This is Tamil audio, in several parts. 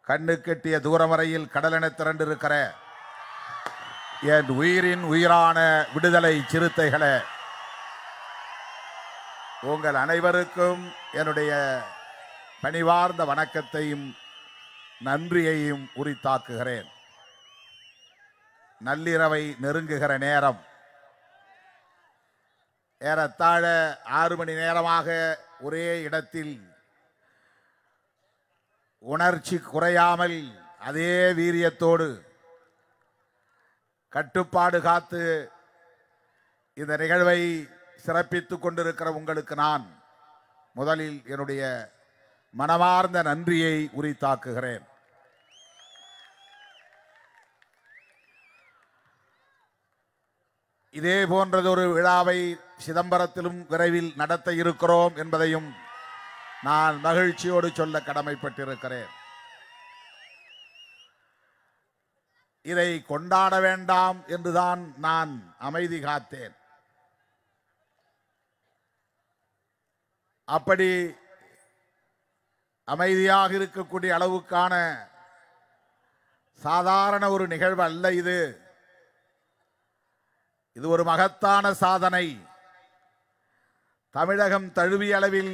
கண்ணு கெட்டிய தூரம் வரையில் கடலென திரண்டிருக்கிற என் உயிரின் உயிரான விடுதலை சிறுத்தைகளே, உங்கள் அனைவருக்கும் என்னுடைய பணிவார்ந்த வணக்கத்தையும் நன்றியையும் உரித்தாக்குகிறேன். நள்ளிரவை நெருங்குகிற நேரம், ஏறத்தாழ 6 மணி நேரமாக ஒரே இடத்தில் உணர்ச்சி குறையாமல் அதே வீரியத்தோடு கட்டுப்பாடு காத்து இந்த நிகழ்வை சிறப்பித்துக் கொண்டிருக்கிற உங்களுக்கு நான் முதலில் என்னுடைய மனமார்ந்த நன்றியை உரித்தாக்குகிறேன். இதே போன்றதொரு விழாவை சிதம்பரத்திலும் விரைவில் நடத்த இருக்கிறோம் என்பதையும் நான் மகிழ்ச்சியோடு சொல்ல கடமைப்பட்டிருக்கிறேன். இதை கொண்டாட வேண்டாம் என்றுதான் நான் அமைதி காத்தேன். அப்படி அமைதியாக இருக்கக்கூடிய அளவுக்கான சாதாரண ஒரு நிகழ்வு அல்ல இது. இது ஒரு மகத்தான சாதனை. தமிழகம் தழுவிய அளவில்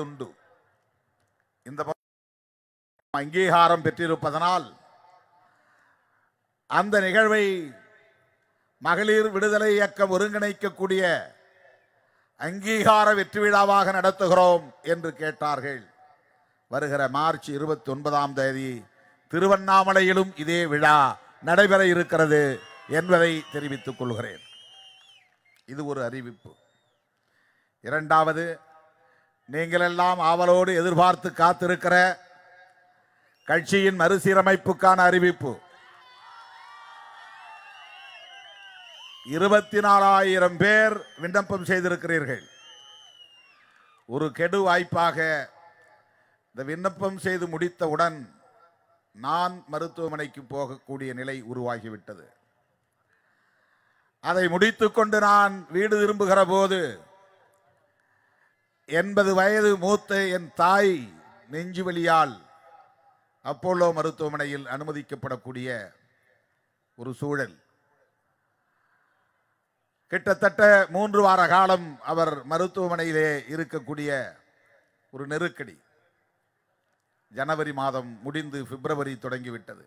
உண்டு. இந்த அங்கீகாரம் பெற்றிருப்பதனால் அந்த நிகழ்வை மகளிர் விடுதலை இயக்கம் ஒருங்கிணைக்கக்கூடிய அங்கீகார வெற்றி விழாவாக நடத்துகிறோம் என்று கேட்டார்கள். வருகிற மார்ச் 29ஆம் தேதி திருவண்ணாமலையிலும் இதே விழா நடைபெற இருக்கிறது என்பதை தெரிவித்துக் கொள்கிறேன். இது ஒரு அறிவிப்பு. இரண்டாவது, நீங்கள் எல்லாம் ஆவலோடு எதிர்பார்த்து காத்திருக்கிற கட்சியின் மறுசீரமைப்புக்கான அறிவிப்பு. 24,000 பேர் விண்ணப்பம் செய்திருக்கிறீர்கள். ஒரு கெடு வாய்ப்பாக இந்த விண்ணப்பம் செய்து முடித்தவுடன் நான் மருத்துவமனைக்கு போகக்கூடிய நிலை உருவாகிவிட்டது. அதை முடித்துக்கொண்டு நான் வீடு திரும்புகிற போது 80 வயது மூத்த என் தாய் நெஞ்சு வலியால் அப்போலோ மருத்துவமனையில் அனுமதிக்கப்படக்கூடிய ஒரு சூழல். கிட்டத்தட்ட 3 வார காலம் அவர் மருத்துவமனையிலே இருக்கக்கூடிய ஒரு நெருக்கடி. ஜனவரி மாதம் முடிந்து பிப்ரவரி தொடங்கிவிட்டது.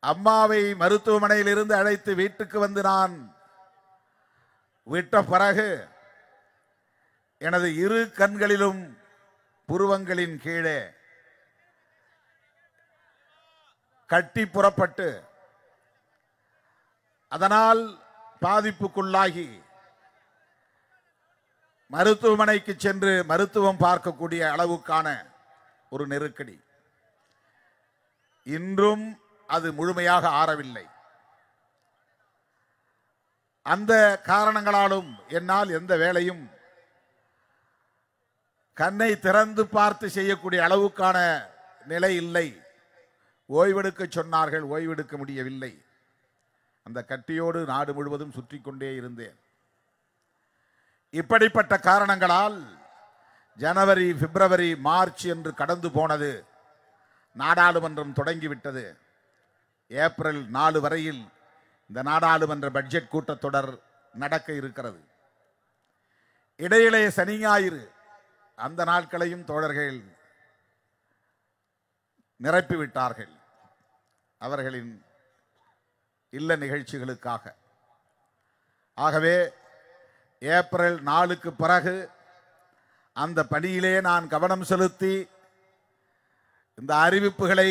அம்மாவை மருத்துவமனையில் இருந்து அழைத்து வீட்டுக்கு வந்து நான் விட்ட பிறகு எனது இரு கண்களிலும் புருவங்களின் கீழே கட்டி புறப்பட்டு அதனால் பாதிப்புக்குள்ளாகி மருத்துவமனைக்கு சென்று மருத்துவம் பார்க்கக்கூடிய அளவுக்கான ஒரு நெருக்கடி. இன்றும் அது முழுமையாக ஆறவில்லை. அந்த காரணங்களாலும் என்னால் எந்த வேலையும் கண்ணை திறந்து பார்த்து செய்யக்கூடிய அளவுக்கான நிலை இல்லை. ஓய்வெடுக்க சொன்னார்கள், ஓய்வெடுக்க முடியவில்லை. அந்த கட்டியோடு நாடு முழுவதும் சுற்றி கொண்டே இருந்தேன். இப்படிப்பட்ட காரணங்களால் ஜனவரி, பிப்ரவரி, மார்ச் என்று கடந்து போனது. நாடாளுமன்றம் தொடங்கிவிட்டது. ஏப்ரல் 4 வரையில் இந்த நாடாளுமன்ற பட்ஜெட் கூட்டத்தொடர் நடக்க இருக்கிறது. இடையிலே சனி ஞாயிறு அந்த நாட்களையும் தோழர்கள் நிரப்பிவிட்டார்கள் அவர்களின் இல்ல நிகழ்ச்சிகளுக்காக. ஆகவே ஏப்ரல் 4க்கு பிறகு அந்த பணியிலே நான் கவனம் செலுத்தி இந்த அறிவிப்புகளை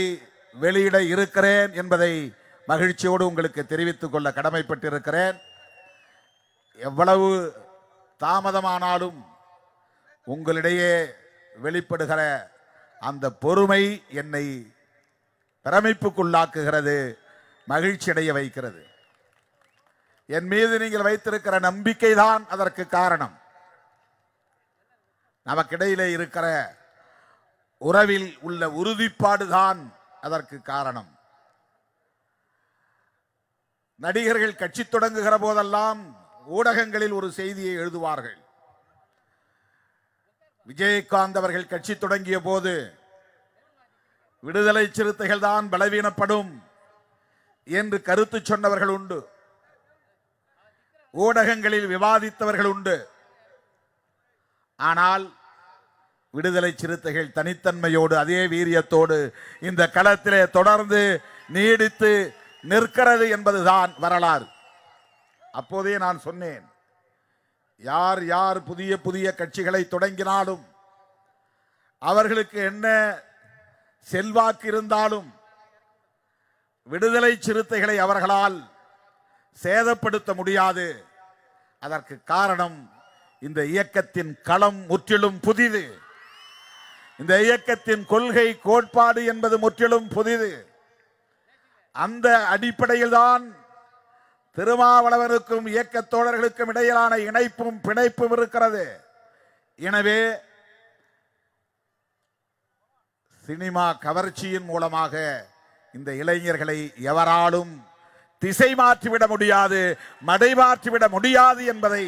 வெளியிட இருக்கிறேன் என்பதை மகிழ்ச்சியோடு உங்களுக்கு தெரிவித்துக் கொள்ள கடமைப்பட்டிருக்கிறேன். எவ்வளவு தாமதமானாலும் உங்களிடையே வெளிப்படுகிற அந்த பொறுமை என்னை பிரமிப்புக்குள்ளாக்குகிறது, மகிழ்ச்சி அடைய வைக்கிறது. என் மீது நீங்கள் வைத்திருக்கிற நம்பிக்கை தான் அதற்கு காரணம். நமக்கிடையிலே இருக்கிற உறவில் உள்ள உறுதிப்பாடுதான் அதற்கு காரணம். நடிகர்கள் கட்சி தொடங்குகிற போதெல்லாம் ஊடகங்களில் ஒரு செய்தியை எழுதுவார்கள். விஜயகாந்த் அவர்கள் கட்சி தொடங்கிய போது விடுதலை சிறுத்தைகள் தான் பலவீனப்படும் என்று கருத்து சொன்னவர்கள் உண்டு. ஊடகங்களில் விவாதித்தவர்கள் உண்டு. ஆனால் விடுதலை சிறுத்தைகள் தனித்தன்மையோடு அதே வீரியத்தோடு இந்த களத்திலே தொடர்ந்து நீடித்து நிற்கிறது என்பதுதான் வரலாறு. அப்போதே நான் சொன்னேன், யார் யார் புதிய புதிய கட்சிகளை தொடங்கினாலும் அவர்களுக்கு என்ன செல்வாக்கு இருந்தாலும் விடுதலை சிறுத்தைகளை அவர்களால் சேதப்படுத்த முடியாது. அதற்கு காரணம் இந்த இயக்கத்தின் களம் முற்றிலும் புதிது. இந்த இயக்கத்தின் கொள்கை கோட்பாடு என்பது முற்றிலும் புதிது. அந்த அடிப்படையில் தான் திருமாவளவனுக்கும் இயக்க தோழர்களுக்கும் இடையிலான இணைப்பும் பிணைப்பும் இருக்கிறது. எனவே சினிமா கவர்ச்சியின் மூலமாக இந்த இளைஞர்களை எவராலும் திசை மாற்றிவிட முடியாது, மடை மாற்றிவிட முடியாது என்பதை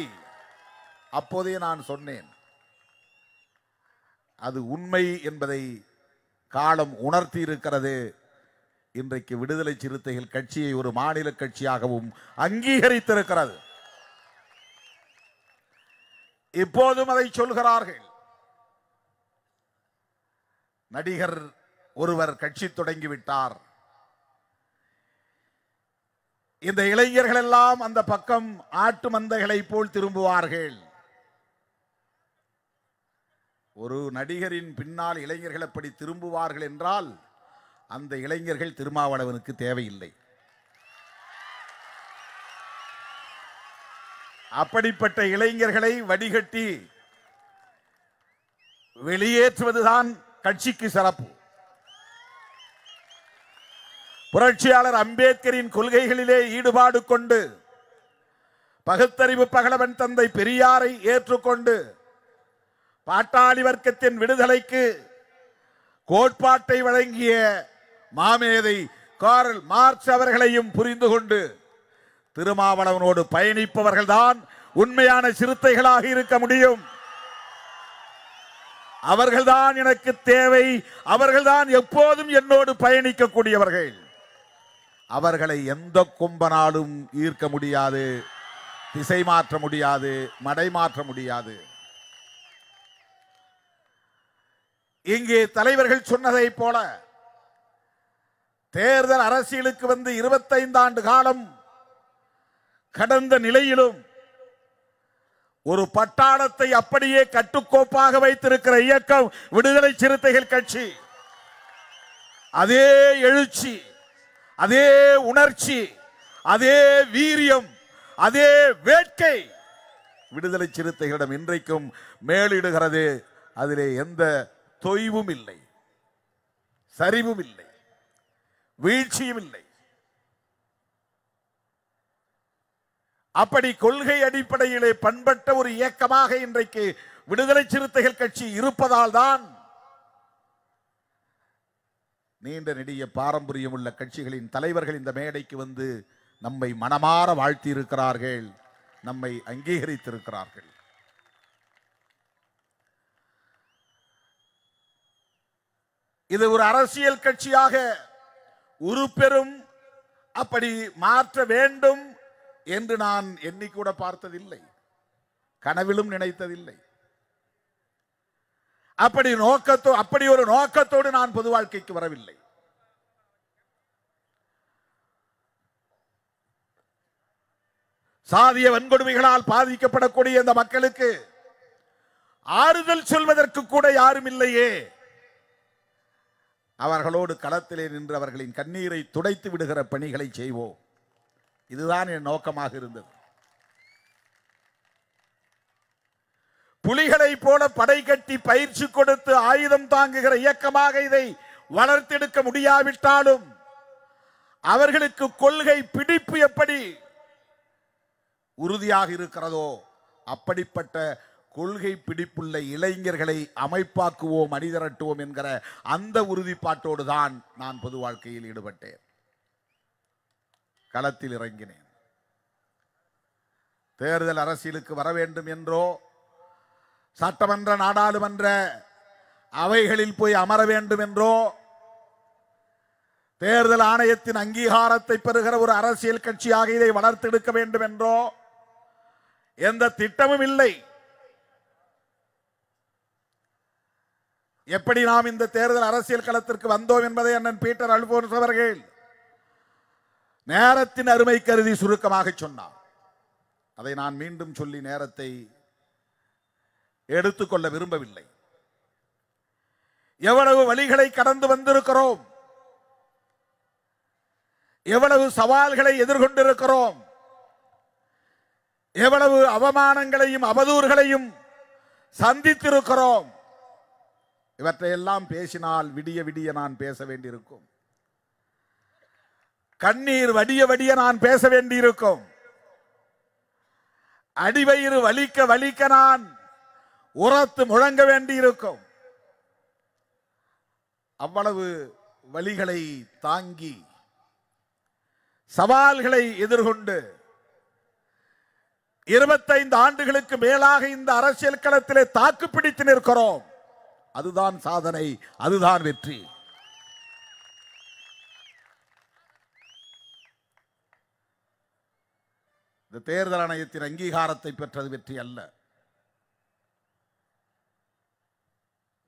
அப்போதே நான் சொன்னேன். அது உண்மை என்பதை காலம் உணர்த்தி இருக்கிறது. இன்றைக்கு விடுதலை சிறுத்தைகள் கட்சியை ஒரு மாநில கட்சியாகவும் அங்கீகரித்திருக்கிறது. இப்போதும் அதை சொல்கிறார்கள். நடிகர் ஒருவர் கட்சி தொடங்கிவிட்டார். இந்த இளைஞர்கள் எல்லாம் அந்த பக்கம் ஆட்டு மந்தைகளை போல் திரும்புவார்கள். ஒரு நடிகரின் பின்னால் இளைஞர்கள் அப்படி திரும்புவார்கள் என்றால் அந்த இளைஞர்கள் திருமாவளவனுக்கு தேவையில்லை. அப்படிப்பட்ட இளைஞர்களை வடிகட்டி வெளியேற்றுவதுதான் கட்சிக்கு சிறப்பு. புரட்சியாளர் அம்பேத்கரின் கொள்கைகளிலே ஈடுபாடு கொண்டு பகுத்தறிவு பகலவன் தந்தை பெரியாரை ஏற்றுக்கொண்டு பாட்டாளி வர்க்கத்தின் விடுதலைக்கு கோட்பாட்டை வழங்கிய மாமேதை கார்ல் மார்க்ஸ் அவர்களையும் புரிந்து கொண்டு திருமாவளவனோடு பயணிப்பவர்கள்தான் உண்மையான சிறுத்தைகளாக இருக்க முடியும். அவர்கள்தான் எனக்கு தேவை. அவர்கள்தான் எப்போதும் என்னோடு பயணிக்கக்கூடியவர்கள். அவர்களை எந்த கொம்பனாலும் ஈர்க்க முடியாது, திசை மாற்ற முடியாது, மடை மாற்ற முடியாது. இங்கே தலைவர்கள் சொன்னதை போல தேர்தல் அரசியலுக்கு வந்து 25 ஆண்டு காலம் கடந்த நிலையிலும் ஒரு பட்டாளத்தை அப்படியே கட்டுக்கோப்பாக வைத்திருக்கிற இயக்கம் விடுதலை சிறுத்தைகள் கட்சி. அதே எழுச்சி, அதே உணர்ச்சி, அதே வீரியம், அதே வேட்கை விடுதலை சிறுத்தைகளிடம் இன்றைக்கும் மேலிடுகிறது. அதிலே எந்த தொய்வும் இல்லை, சரிவும் இல்லை, வீழ்ச்சியும் இல்லை. அப்படி கொள்கை அடிப்படையிலே பண்பட்ட ஒரு இயக்கமாக இன்றைக்கு விடுதலை சிறுத்தைகள் கட்சி இருப்பதால் தான் நீண்ட நெடிய பாரம்பரியம் உள்ள கட்சிகளின் தலைவர்கள் இந்த மேடைக்கு வந்து நம்மை மனமாற வாழ்த்தி இருக்கிறார்கள், நம்மை அங்கீகரித்திருக்கிறார்கள். இது ஒரு அரசியல் கட்சியாக உருப்பெறும், அப்படி மாற்ற வேண்டும் என்று நான் எண்ணிக்கூட பார்த்ததில்லை, கனவிலும் நினைத்ததில்லை. அப்படி ஒரு நோக்கத்தோடு நான் பொது வாழ்க்கைக்கு வரவில்லை. சாதிய வன்கொடுமைகளால் பாதிக்கப்படக்கூடிய இந்த மக்களுக்கு ஆறுதல் சொல்வதற்கு கூட யாரும் இல்லையே, அவர்களோடு களத்திலே நின்று அவர்களின் கண்ணீரை துடைத்து விடுகிற பணிகளை செய்வோம். இதுதான் என் நோக்கமாக இருந்தது. புலிகளை போல படை கட்டி பயிற்சி கொடுத்து ஆயுதம் தாங்குகிற இயக்கமாக இதை வளர்த்தெடுக்க முடியாவிட்டாலும் அவர்களுக்கு கொள்கை பிடிப்பு எப்படி உறுதியாக இருக்கிறதோ அப்படிப்பட்ட கொள்கை பிடிப்புள்ள இளைஞர்களை அமைப்பாக்குவோம், அணிதிரட்டுவோம் என்கிற அந்த உறுதிப்பாட்டோடு தான் நான் பொது வாழ்க்கையில் ஈடுபட்டேன், களத்தில் இறங்கினேன். தேர்தல் அரசியலுக்கு வர வேண்டும் என்றோ, சட்டமன்ற நாடாளுமன்ற அவைகளில் போய் அமர வேண்டும் என்றோ, தேர்தல் ஆணையத்தின் அங்கீகாரத்தை பெறுகிற ஒரு அரசியல் கட்சியாக இதை வளர்த்தெடுக்க வேண்டும் என்றோ எந்த திட்டமும் இல்லை. எப்படி நாம் இந்த தேர்தல் அரசியல் களத்திற்கு வந்தோம் என்பதை அண்ணன் பீட்டர் அல்போன்ஸ் அவர்கள் நேரத்தின் அருமை கருதி சுருக்கமாக சொன்னார். அதை நான் மீண்டும் சொல்லி நேரத்தை எடுத்துக்கொள்ள விரும்பவில்லை. எவ்வளவு வழிகளை கடந்து வந்திருக்கிறோம், எவ்வளவு சவால்களை எதிர்கொண்டிருக்கிறோம், எவ்வளவு அவமானங்களையும் அவதூறுகளையும் சந்தித்திருக்கிறோம். இவற்றையெல்லாம் பேசினால் விடிய விடிய நான் பேச வேண்டியிருக்கும், கண்ணீர் வடிய வடிய நான் பேச வேண்டியிருக்கும், அடிவயிறு வலிக்க வலிக்க நான் உரத்து முழங்க வேண்டியிருக்கும். அவ்வளவு வலிகளை தாங்கி சவால்களை எதிர்கொண்டு 25 ஆண்டுகளுக்கு மேலாக இந்த அரசியல் களத்திலே தாக்கு பிடித்து நிற்கிறோம். அதுதான் சாதனை, அதுதான் வெற்றி. இந்த தேர்தல் ஆணையத்தின் அங்கீகாரத்தை பெற்றது வெற்றி அல்ல.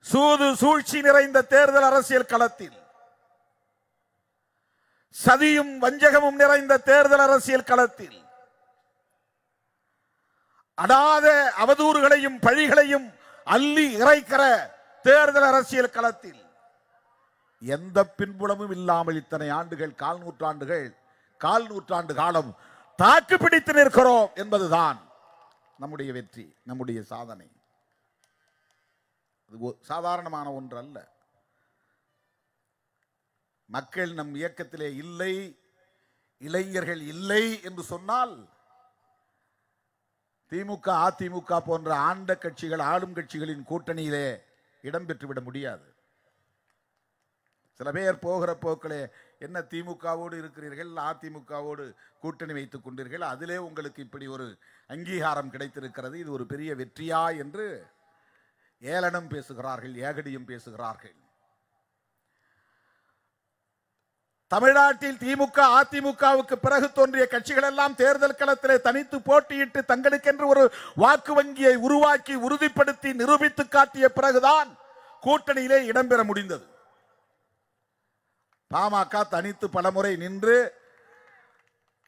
சூது சூழ்ச்சி நிறைந்த தேர்தல் அரசியல் களத்தில், சதியும் வஞ்சகமும் நிறைந்த தேர்தல் அரசியல் களத்தில், அடாத அவதூறுகளையும் பழிகளையும் அள்ளி இறைக்கிற தேர்தல் அரசியல் களத்தில் எந்த பின்புலமும் இல்லாமல் இத்தனை ஆண்டுகள், கால் நூற்றாண்டு காலம் தாக்கு பிடித்து நிற்கிறோம் என்பதுதான் நம்முடைய வெற்றி, நம்முடைய சாதனை. சாதாரணமான ஒன்று அல்ல. மக்கள் நம் இயக்கத்திலே இல்லை, இளைஞர்கள் இல்லை என்று சொன்னால் திமுக, அதிமுக போன்ற ஆண்ட கட்சிகள், ஆளும் கட்சிகளின் கூட்டணியிலே இடம்பெற்றுவிட முடியாது. சில பேர் போகிற போக்களே, என்ன திமுகவோடு இருக்கிறீர்கள், அதிமுகவோடு கூட்டணி வைத்துக் கொண்டீர்கள், அதிலே உங்களுக்கு இப்படி ஒரு அங்கீகாரம் கிடைத்திருக்கிறது, இது ஒரு பெரிய வெற்றியா என்று ஏளனம் பேசுகிறார்கள், ஏகடியும் பேசுகிறார்கள். தமிழ்நாட்டில் திமுக, அதிமுகவுக்கு பிறகு தோன்றிய கட்சிகள் எல்லாம் தேர்தல் களத்திலே தனித்து போட்டியிட்டு தங்களுக்கென்று ஒரு வாக்கு வங்கியை உருவாக்கி உறுதிப்படுத்தி நிரூபித்து காட்டிய பிறகுதான் கூட்டணியிலே இடம்பெற முடிந்தது. பாமக தனித்து பலமுறை நின்று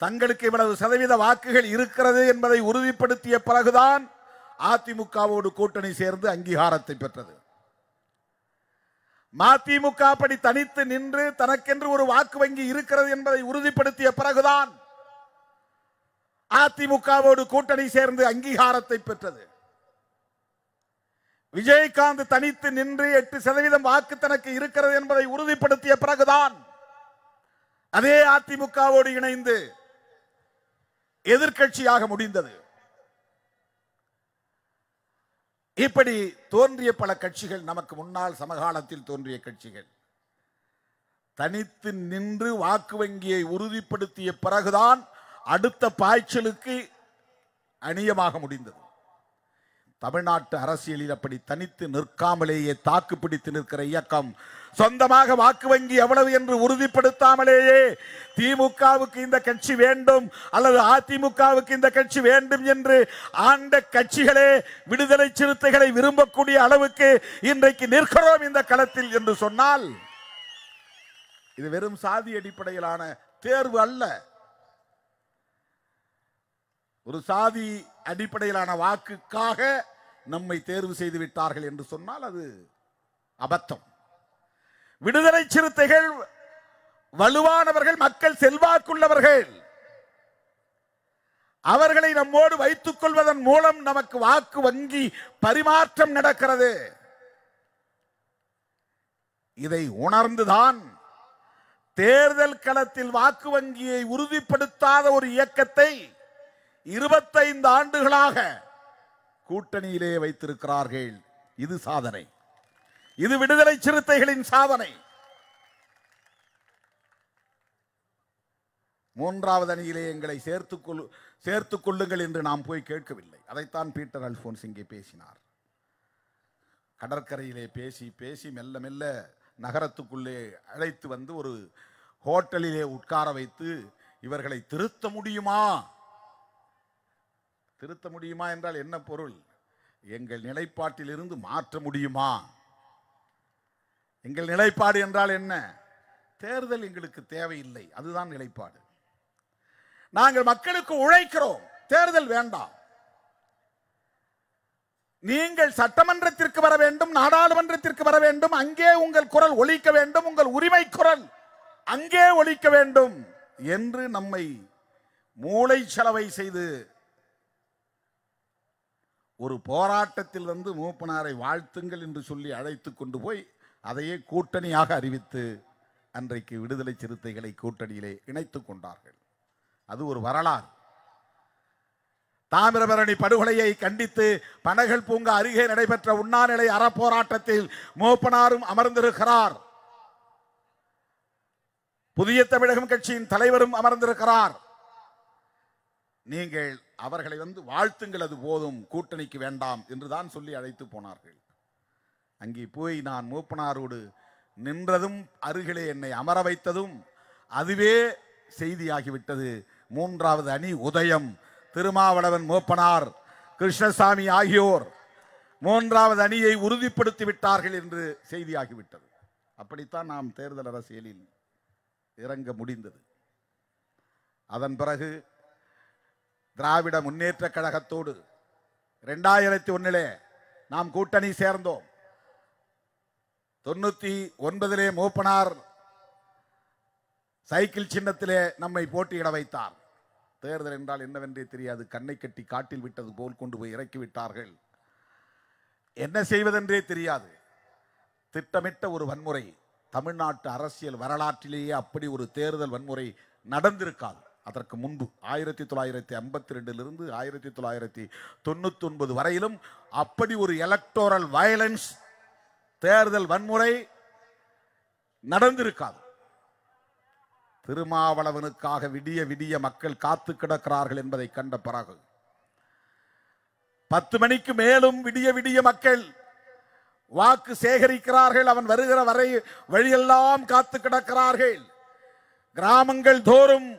தங்களுக்கு இவ்வளவு சதவீத வாக்குகள் இருக்கிறது என்பதை உறுதிப்படுத்திய பிறகுதான் அதிமுகவோடு கூட்டணி சேர்ந்து அங்கீகாரத்தை பெற்றது. மதிமுக அப்படி தனித்து நின்று தனக்கென்று ஒரு வாக்கு வங்கி இருக்கிறது என்பதை உறுதிப்படுத்திய பிறகுதான் அதிமுகவோடு கூட்டணி சேர்ந்து அங்கீகாரத்தை பெற்றது. விஜயகாந்த் தனித்து நின்று 8% வாக்கு தனக்கு இருக்கிறது என்பதை உறுதிப்படுத்திய பிறகுதான் அதே அதிமுகவோடு இணைந்து எதிர்க்கட்சியாக முடிந்தது. இப்படி தோன்றிய பல கட்சிகள், நமக்கு முன்னால் சமகாலத்தில் தோன்றிய கட்சிகள் தனித்து நின்று வாக்கு வங்கியை உறுதிப்படுத்திய பிறகுதான் அடுத்த பாய்ச்சலுக்கு அணியமாக முடிந்தது. தமிழ்நாட்டு அரசியலில் அப்படி தனித்து நிற்காமலேயே தாக்கு பிடித்து நிற்கிற இயக்கம், சொந்தமாக வாக்கு வங்கி எவ்வளவு என்று உறுதிப்படுத்தாமலேயே திமுகவுக்கு இந்த கட்சி வேண்டும் அல்லது அதிமுகவுக்கு இந்த கட்சி வேண்டும் என்று ஆண்ட கட்சிகளே விடுதலை சிறுத்தைகளை விரும்பக்கூடிய அளவுக்கு இன்றைக்கு நிற்கிறோம் இந்த களத்தில் என்று சொன்னால் இது வெறும் சாதி அடிப்படையிலான தேர்வு அல்ல. ஒரு சாதி அடிப்படையிலான வாக்குக்காக நம்மை தேர்வு செய்து விட்டார்கள் என்று சொன்னால் அது அபத்தம். விடுதலை சிறுத்தைகள் வலுவானவர்கள், மக்கள் செல்வாக்குள்ளவர்கள். அவர்களை நம்மோடு வைத்துக் கொள்வதன் மூலம் நமக்கு வாக்கு வங்கி பரிமாற்றம் நடக்கிறது. இதை உணர்ந்துதான் தேர்தல் களத்தில் வாக்கு வங்கியை உறுதிப்படுத்தாத ஒரு இயக்கத்தை 25 ஆண்டுகளாக கூட்டணியிலே வைத்திருக்கிறார்கள். இது சாதனை. இது விடுதலை சிறுத்தைகளின் சாதனை. மூன்றாவது அணியிலே எங்களை சேர்த்துக் கொள்ளுங்கள் என்று நாம் போய் கேட்கவில்லை. அதைத்தான் பீட்டர் அல்போன்ஸ் இங்கே பேசினார். கடற்கரையிலே பேசி பேசி மெல்ல மெல்ல நகரத்துக்குள்ளே அழைத்து வந்து ஒரு ஹோட்டலிலே உட்கார வைத்து இவர்களை திருத்த முடியுமா? திருத்த முடியுமா என்றால் என்ன பொருள்? எங்கள் நிலைப்பாட்டில் இருந்து மாற்ற முடியுமா? எங்கள் நிலைப்பாடு என்றால் என்ன? தேர்தல் எங்களுக்கு தேவையில்லை, அதுதான் நிலைப்பாடு. நாங்கள் மக்களுக்கு உழைக்கிறோம், தேர்தல் வேண்டாம். நீங்கள் சட்டமன்றத்திற்கு வர வேண்டும், நாடாளுமன்றத்திற்கு வர வேண்டும், அங்கே உங்கள் குரல் ஒலிக்க வேண்டும், உங்கள் உரிமை குரல் அங்கே ஒலிக்க வேண்டும் என்று நம்மை மூளை செலவை செய்து ஒரு போராட்டத்தில் வந்து மூப்பனாரை வாழ்த்துங்கள் என்று சொல்லி அழைத்து கொண்டு போய் அதையே கூட்டணியாக அறிவித்து அன்றைக்கு விடுதலை சிறுத்தைகளை கூட்டணியிலே இணைத்துக் கொண்டார்கள். அது ஒரு வரலாறு. தாமிரபரணி படுகொலையை கண்டித்து பனகல் பூங்கா அருகே நடைபெற்ற உண்ணாநிலை அறப்போராட்டத்தில் மூப்பனாரும் அமர்ந்திருக்கிறார். புதிய தமிழகம் கட்சியின் தலைவரும் அமர்ந்திருக்கிறார். நீங்கள் அவர்களை வந்து வாழ்த்துங்கள், அது போதும், கூட்டணிக்கு வேண்டாம் என்றுதான் சொல்லி அழைத்து போனார்கள். அங்கே போய் நான் மூப்பனாரோடு நின்றதும் அருகிலே என்னை அமர வைத்ததும் அதுவே செய்தியாகிவிட்டது. மூன்றாவது அணி உதயம். திருமாவளவன், மூப்பனார், கிருஷ்ணசாமி ஆகியோர் மூன்றாவது அணியை உறுதிப்படுத்தி விட்டார்கள் என்று செய்தியாகிவிட்டது. அப்படித்தான் நாம் தேர்தல் அரசியலில் இறங்க முடிந்தது. அதன் பிறகு திராவிட முன்னேற்ற கழகத்தோடு 2001 நாம் கூட்டணி சேர்ந்தோம். 99 மூப்பனார் சைக்கிள் சின்னத்திலே நம்மை போட்டியிட வைத்தார். தேர்தல் என்றால் என்னவென்றே தெரியாது. கண்ணை கட்டி காட்டில் விட்டது போல் கொண்டு போய் இறக்கி விட்டார்கள். என்ன செய்வதென்றே தெரியாது. திட்டமிட்ட ஒரு வன்முறை. தமிழ்நாட்டு அரசியல் வரலாற்றிலேயே அப்படி ஒரு தேர்தல் வன்முறை நடந்திருக்காது. அதற்கு முன்பு 1952 1999 வரையிலும் அப்படி ஒரு எலக்டோரல் வயலன்ஸ், தேர்தல் வன்முறை நடந்திருக்காது. திருமாவளவனுக்காக விடிய விடிய மக்கள் காத்து கிடக்கிறார்கள் என்பதை கண்ட பிறகு 10 மணிக்கு மேலும் விடிய விடிய மக்கள் வாக்கு சேகரிக்கிறார்கள். அவன் வருகிற வரை வழியெல்லாம் காத்து கிடக்கிறார்கள். கிராமங்கள் தோறும்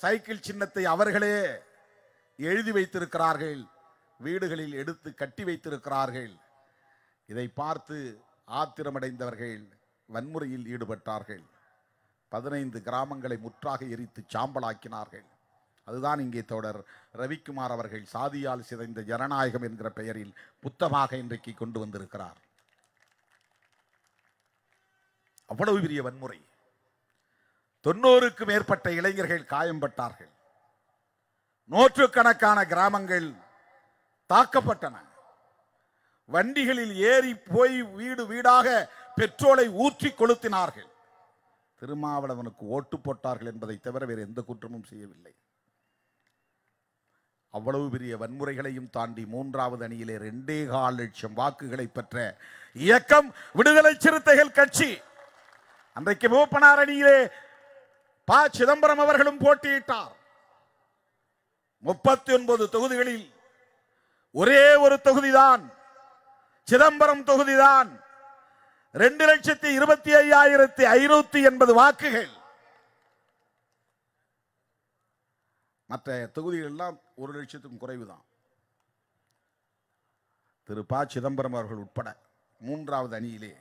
சைக்கிள் சின்னத்தை அவர்களே எழுதி வைத்திருக்கிறார்கள், வீடுகளில் எடுத்து கட்டி வைத்திருக்கிறார்கள். இதை பார்த்து ஆத்திரமடைந்தவர்கள் வன்முறையில் ஈடுபட்டார்கள். 15 கிராமங்களை முற்றாக எரித்து சாம்பலாக்கினார்கள். அதுதான் இங்கே தோழர் ரவிக்குமார் அவர்கள் சாதியால் சிதைந்த ஜனநாயகம் என்கிற பெயரில் புத்தகமாக இன்றைக்கு கொண்டு வந்திருக்கிறார். அவ்வளவு பெரிய வன்முறை. 90க்கு மேற்பட்ட இளைஞர்கள் காயம்பட்டார்கள். நூற்றுக்கணக்கான கிராமங்கள் தாக்கப்பட்டன. வண்டிகளில் ஏறி போய் வீடு வீடாக பெட்ரோலை ஊற்றி கொளுத்தினார்கள். திருமாவளவனுக்கு ஓட்டு போட்டார்கள் என்பதை தவிர வேறு எந்த குற்றமும் செய்யவில்லை. அவ்வளவு பெரிய வன்முறைகளையும் தாண்டி 3வது அணியிலே 2.25 லட்சம் வாக்குகளை பெற்ற இயக்கம் விடுதலை சிறுத்தைகள் கட்சி. அன்றைக்கு மூப்பனார் அணியிலே ப. சிதம்பரம் அவர்களும் போட்டியிட்டார். 39 தொகுதிகளில் ஒரே ஒரு தொகுதிதான், சிதம்பரம் தொகுதிதான். 2,25,580 வாக்குகள். மற்ற தொகுதிகள் எல்லாம் 1 லட்சத்துக்கும் குறைவுதான். திரு ப. சிதம்பரம் அவர்கள் உட்பட 3வது அணியிலே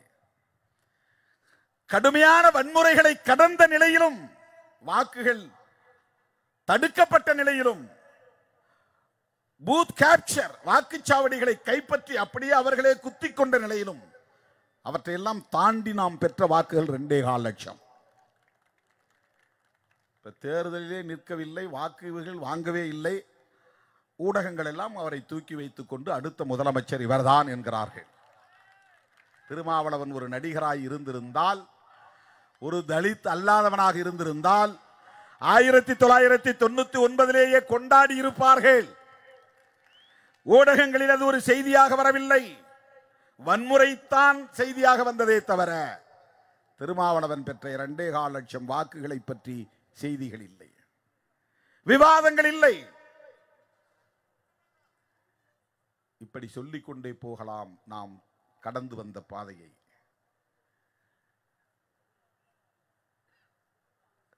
கடுமையான வன்முறைகளை கடந்த நிலையிலும், வாக்குகள் தடுக்கப்பட்ட நிலையிலும், பூத் கேப்சர் வாக்குச்சாவடிகளை கைப்பற்றி அப்படியே அவர்களே குத்திக் கொண்ட நிலையிலும் அவற்றையெல்லாம் தாண்டி நாம் பெற்ற வாக்குகள் 2.25 லட்சம். தேர்தலிலே நிற்கவில்லை, வாக்குகள் வாங்கவே இல்லை. ஊடகங்கள் எல்லாம் அவரை தூக்கி வைத்துக் கொண்டு அடுத்த முதலமைச்சர் இவர்தான் என்கிறார்கள். திருமாவளவன் ஒரு நடிகராய் இருந்திருந்தால், ஒரு தலித் அல்லாதவனாக இருந்திருந்தால் 1999 கொண்டாடி இருப்பார்கள். ஊடகங்களில் அது ஒரு செய்தியாக வரவில்லை, வன்முறைத்தான் செய்தியாக வந்ததே தவிர திருமாவளவன் பெற்ற 2.25 லட்சம் வாக்குகளை பற்றி செய்திகள் இல்லை, விவாதங்கள் இல்லை. இப்படி சொல்லிக்கொண்டே போகலாம் நாம் கடந்து வந்த பாதையை.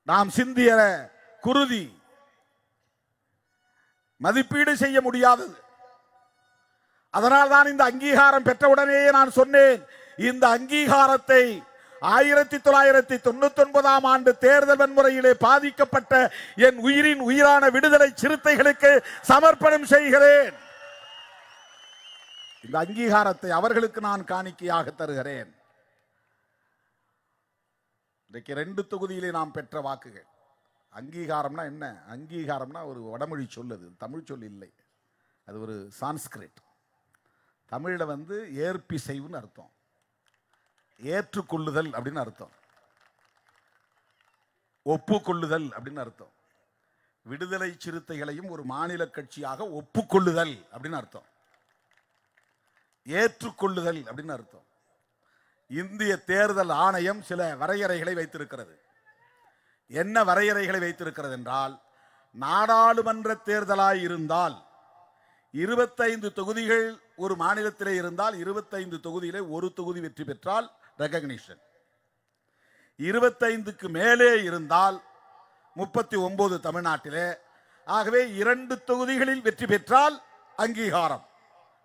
நாம் சிந்திய குருதி மதிப்பீடு செய்ய முடியாதது. அதனால் தான் இந்த அங்கீகாரம் பெற்றவுடனேயே நான் சொன்னேன், இந்த அங்கீகாரத்தை 1999ஆம் ஆண்டு தேர்தல் வன்முறையிலே பாதிக்கப்பட்ட என் உயிரின் உயிரான விடுதலை சிறுத்தைகளுக்கு சமர்ப்பணம் செய்கிறேன். இந்த அங்கீகாரத்தை அவர்களுக்கு நான் காணிக்கையாக தருகிறேன். இன்றைக்கு 2 தொகுதியிலே நாம் பெற்ற வாக்குகள். அங்கீகாரம்னா என்ன? அங்கீகாரம்னா ஒரு வடமொழி சொல்லு, தமிழ் சொல் இல்லை, அது ஒரு சான்ஸ்கிரிட். தமிழில் ஏற்பிசைவுன்னு அர்த்தம், ஏற்றுக்கொள்ளுதல் அப்படின்னு அர்த்தம், ஒப்புக்கொள்ளுதல் அப்படின்னு அர்த்தம். விடுதலை சிறுத்தைகளையும் ஒரு மாநில கட்சியாக ஒப்புக்கொள்ளுதல் அப்படின்னு அர்த்தம், ஏற்றுக்கொள்ளுதல் அப்படின்னு அர்த்தம். இந்திய தேர்தல் ஆணையம் சில வரையறைகளை வைத்திருக்கிறது. என்ன வரையறைகளை வைத்திருக்கிறது என்றால், நாடாளுமன்ற தேர்தலாய் இருந்தால் 25 தொகுதிகள் ஒரு மாநிலத்திலே இருந்தால் 25 தொகுதியிலே ஒரு தொகுதி வெற்றி பெற்றால் ரெகக்னிஷன், 25க்கு மேலே இருந்தால் 39 தமிழ்நாட்டிலே, ஆகவே 2 தொகுதிகளில் வெற்றி பெற்றால் அங்கீகாரம்.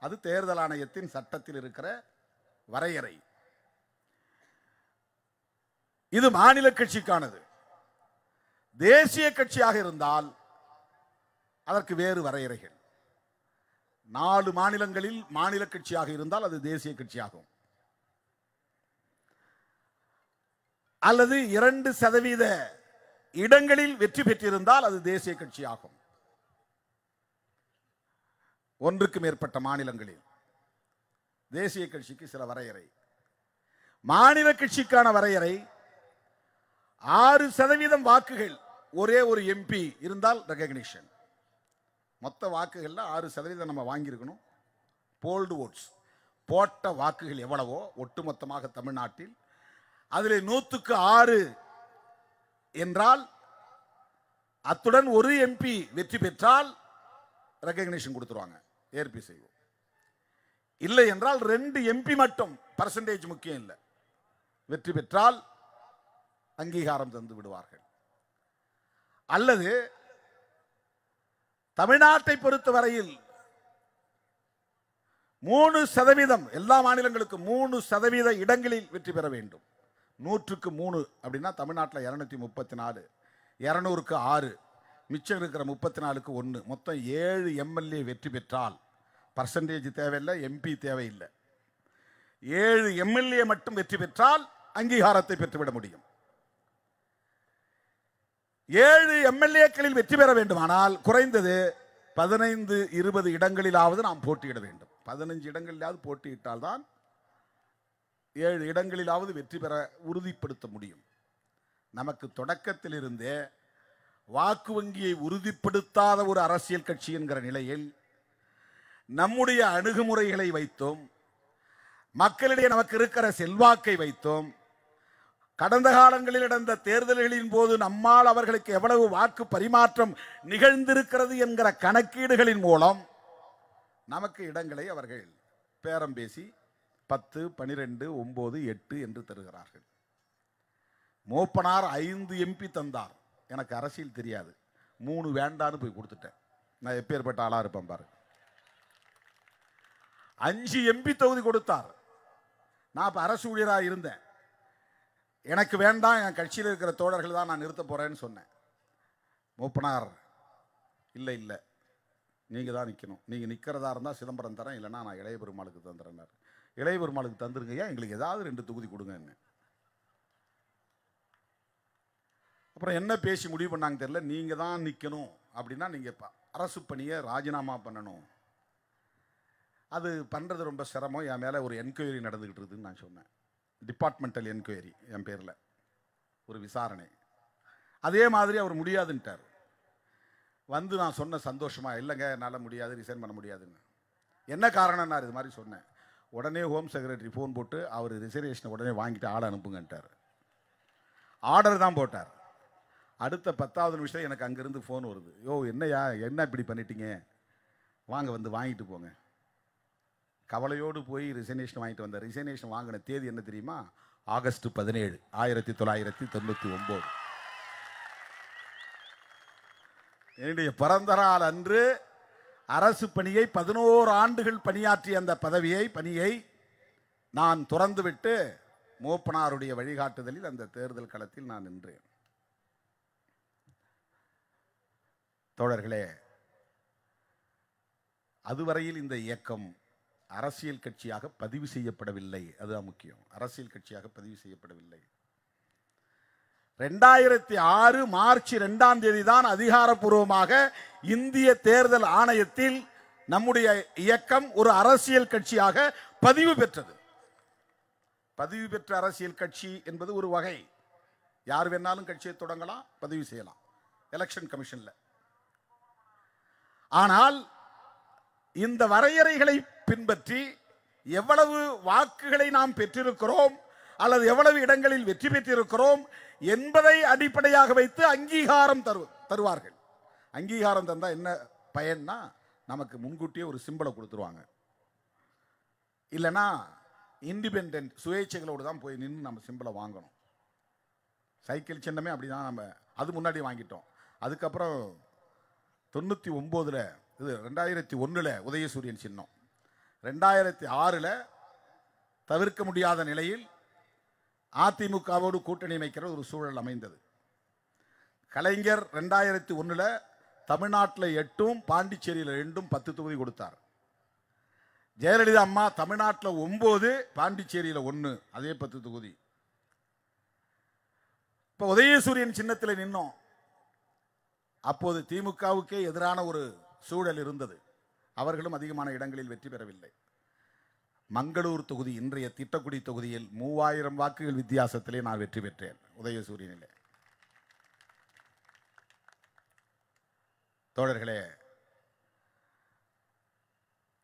அது தேர்தல் ஆணையத்தின் சட்டத்தில் இருக்கிற வரையறை. இது மாநில கட்சிக்கானது. தேசிய கட்சியாக இருந்தால் அதற்கு வேறு வரையறைகள். 4 மாநிலங்களில் மாநில கட்சியாக இருந்தால் அது தேசிய கட்சியாகும். அல்லது 2% இடங்களில் வெற்றி பெற்றிருந்தால் அது தேசிய கட்சியாகும். 1க்கு மேற்பட்ட மாநிலங்களில் தேசிய கட்சிக்கு சில வரையறை. மாநில கட்சிக்கான வரையறை 6% வாக்குகள் ஒரே ஒரு எம்பி இருந்தால் ரெகக்னிஷன். மொத்த வாக்குகள்ல 6% நம்ம வாங்கியிருக்கணும். போல்டு ஓட்ஸ், போட்ட வாக்குகள் எவ்வளவோ ஒட்டுமொத்தமாக தமிழ்நாட்டில், அதில் 100க்கு 6 என்றால் அத்துடன் ஒரு எம்பி வெற்றி பெற்றால் ரெகக்னிஷன் கொடுத்துருவாங்க, ஏற்பி செய்வோம். இல்லை என்றால் 2 எம்பி மட்டும், பர்சன்டேஜ் முக்கியம் இல்லை, வெற்றி பெற்றால் அங்கீகாரம் தந்து விடுவார்கள். அல்லது தமிழ்நாட்டை பொறுத்தவரையில் 3%, எல்லா மாநிலங்களுக்கும் 3% இடங்களில் வெற்றி பெற வேண்டும். 100க்கு 3 அப்படின்னா தமிழ்நாட்டில் 234, 200க்கு 6, மிச்சம் இருக்கிற 34க்கு 1, மொத்தம் 7 எம்எல்ஏ வெற்றி பெற்றால் பர்சன்டேஜ் தேவையில்லை, எம்பி தேவையில்லை. 7 எம்எல்ஏ மட்டும் வெற்றி பெற்றால் அங்கீகாரத்தை பெற்றுவிட முடியும். 7 எம்எல்ஏக்களில் வெற்றி பெற வேண்டுமானால் குறைந்தது 15-20 இடங்களிலாவது நாம் போட்டியிட வேண்டும். 15 இடங்களிலாவது போட்டியிட்டால் தான் 7 இடங்களிலாவது வெற்றி பெற உறுதிப்படுத்த முடியும். நமக்கு தொடக்கத்தில் இருந்தே வாக்கு வங்கியை உறுதிப்படுத்தாத ஒரு அரசியல் கட்சி என்கிற நிலையில் நம்முடைய அணுகுமுறைகளை வைத்தும் மக்களிடையே நமக்கு இருக்கிற செல்வாக்கை வைத்தும் கடந்த காலங்களில் நடந்த தேர்தல்களின் போது நம்மால் அவர்களுக்கு எவ்வளவு வாக்கு பரிமாற்றம் நிகழ்ந்திருக்கிறது என்கிற கணக்கீடுகளின் மூலம் நமக்கு இடங்களை அவர்கள் பேரம் பேசி 10, 12, 9, 8 என்று தருகிறார்கள். மூப்பனார் 5 எம்பி தந்தார். எனக்கு அரசியல் தெரியாது, 3 வேண்டான்னு போய் கொடுத்துட்டேன். நான் எப்பேற்பட்ட ஆளா இருப்பேன் பாரு. 5 எம்பி தொகுதி கொடுத்தார். நான் இப்ப அரசு ஊழியராக இருந்தேன். எனக்கு வேண்டாம், என் கட்சியில் இருக்கிற தோழர்கள் தான் நான் நிறுத்த போறேன்னு சொன்னேன். மூப்பனார் இல்லை இல்லை, நீங்க தான் நிற்கணும், நீங்க நிற்கிறதா இருந்தால் சிதம்பரம் தரேன், இல்லைன்னா நான் இளைய பெருமாளுக்கு தந்துறேன்னார். இளைய பெருமாளுக்கு தந்துருங்கய்யா, எங்களுக்கு ஏதாவது 2 தொகுதி கொடுங்க. என்ன அப்புறம் என்ன பேசி முடிவு பண்ணாங்க தெரியல. நீங்க தான் நிற்கணும் அப்படின்னா நீங்க அரசு பணியை ராஜினாமா பண்ணணும். அது பண்றது ரொம்ப சிரமம். என் மேல ஒரு என்கொயரி நடந்துகிட்டு இருக்குதுன்னு நான் சொன்னேன். டிபார்ட்மெண்டல் என்கொயரி, என் பேர்ல ஒரு விசாரணை. அதே மாதிரி அவர் முடியாதுன்ட்டார். வந்து நான் சொன்ன சந்தோஷமா, இல்லைங்க என்னால் முடியாது, ரிசைன் பண்ண முடியாதுன்னு. என்ன காரணம்? நான் இது மாதிரி சொன்னேன். உடனே ஹோம் செக்ரட்டரி ஃபோன் போட்டு அவர் ரிசர்வேஷனை உடனே வாங்கிட்டு ஆளை அனுப்புங்கன்ட்டார். ஆர்டர் தான் போட்டார். அடுத்த 10வது நிமிஷம் எனக்கு அங்கேருந்து ஃபோன் வருது. யோ என்னையா, என்ன இப்படி பண்ணிட்டீங்க, வாங்க வந்து வாங்கிட்டு போங்க. கவலையோடு போய் ரிசைனேஷன் வாங்கிட்டு வந்தார். ரிசைனேஷன் வாங்கின தேதி என்ன தெரியுமா? ஆகஸ்ட் 17, 1999. என்னுடைய பிறந்த நாள் அன்று அரசு பணியை 11 ஆண்டுகள் பணியாற்றிய அந்த பணியை நான் துறந்துவிட்டு மூப்பனாருடைய வழிகாட்டுதலில் அந்த தேர்தல் களத்தில் நான் நின்றேன். தோழர்களே, அதுவரையில் இந்த இயக்கம் அரசியல் கட்சியாக பதிவு செய்யப்படவில்லை. அதுதான் முக்கியம். அரசியல் கட்சியாக பதிவு செய்யப்படவில்லை. 2006 மார்ச் 2ஆம் தேதி தான் அதிகாரப்பூர்வமாக இந்திய தேர்தல் ஆணையத்தில் நம்முடைய இயக்கம் ஒரு அரசியல் கட்சியாக பதிவு பெற்றது. பதிவு பெற்ற அரசியல் கட்சி என்பது ஒரு வகை. யார் வேணாலும் கட்சியை தொடங்கலாம், பதிவு செய்யலாம் எலெக்ஷன் கமிஷன்ல. ஆனால் இந்த வரையறைகளை பின்பற்றி எவ்வளவு வாக்குகளை நாம் பெற்றிருக்கிறோம் அல்லது எவ்வளவு இடங்களில் வெற்றி பெற்றிருக்கிறோம் என்பதை அடிப்படையாக வைத்து அங்கீகாரம் தருவார்கள். அங்கீகாரம் தந்தா என்ன பயன்னா, நமக்கு முன்கூட்டியே ஒரு சிம்பலை கொடுத்துருவாங்க. இல்லைன்னா இண்டிபெண்டன்ட் சுயேட்சைகளோடு தான் போய் நின்று நம்ம சிம்பலை வாங்கணும். சைக்கிள் சின்னமே அப்படிதான். நம்ம அது முன்னாடி வாங்கிட்டோம். அதுக்கப்புறம் 99ல், இது 2001ல் உதயசூரியன் சின்னம், 2006ல் தவிர்க்க முடியாத நிலையில் அதிமுகவோடு கூட்டணி அமைக்கிற ஒரு சூழல் அமைந்தது. கலைஞர் 2001ல் தமிழ்நாட்டில் 8, பாண்டிச்சேரியில் 2, 10 தொகுதி கொடுத்தார். ஜெயலலிதா அம்மா தமிழ்நாட்டில் 9, பாண்டிச்சேரியில் 1, அதே 10 தொகுதி. இப்போ உதயசூரியன் சின்னத்தில் நின்னோம். அப்போது திமுகவுக்கே எதிரான ஒரு சூழல் இருந்தது. அவர்களும் அதிகமான இடங்களில் வெற்றி பெறவில்லை. மங்களூர் தொகுதி, இன்றைய திட்டக்குடி தொகுதியில் 3000 வாக்குகள் வித்தியாசத்திலே நான் வெற்றி பெற்றேன் உதயசூரியனிலே. தோழர்களே,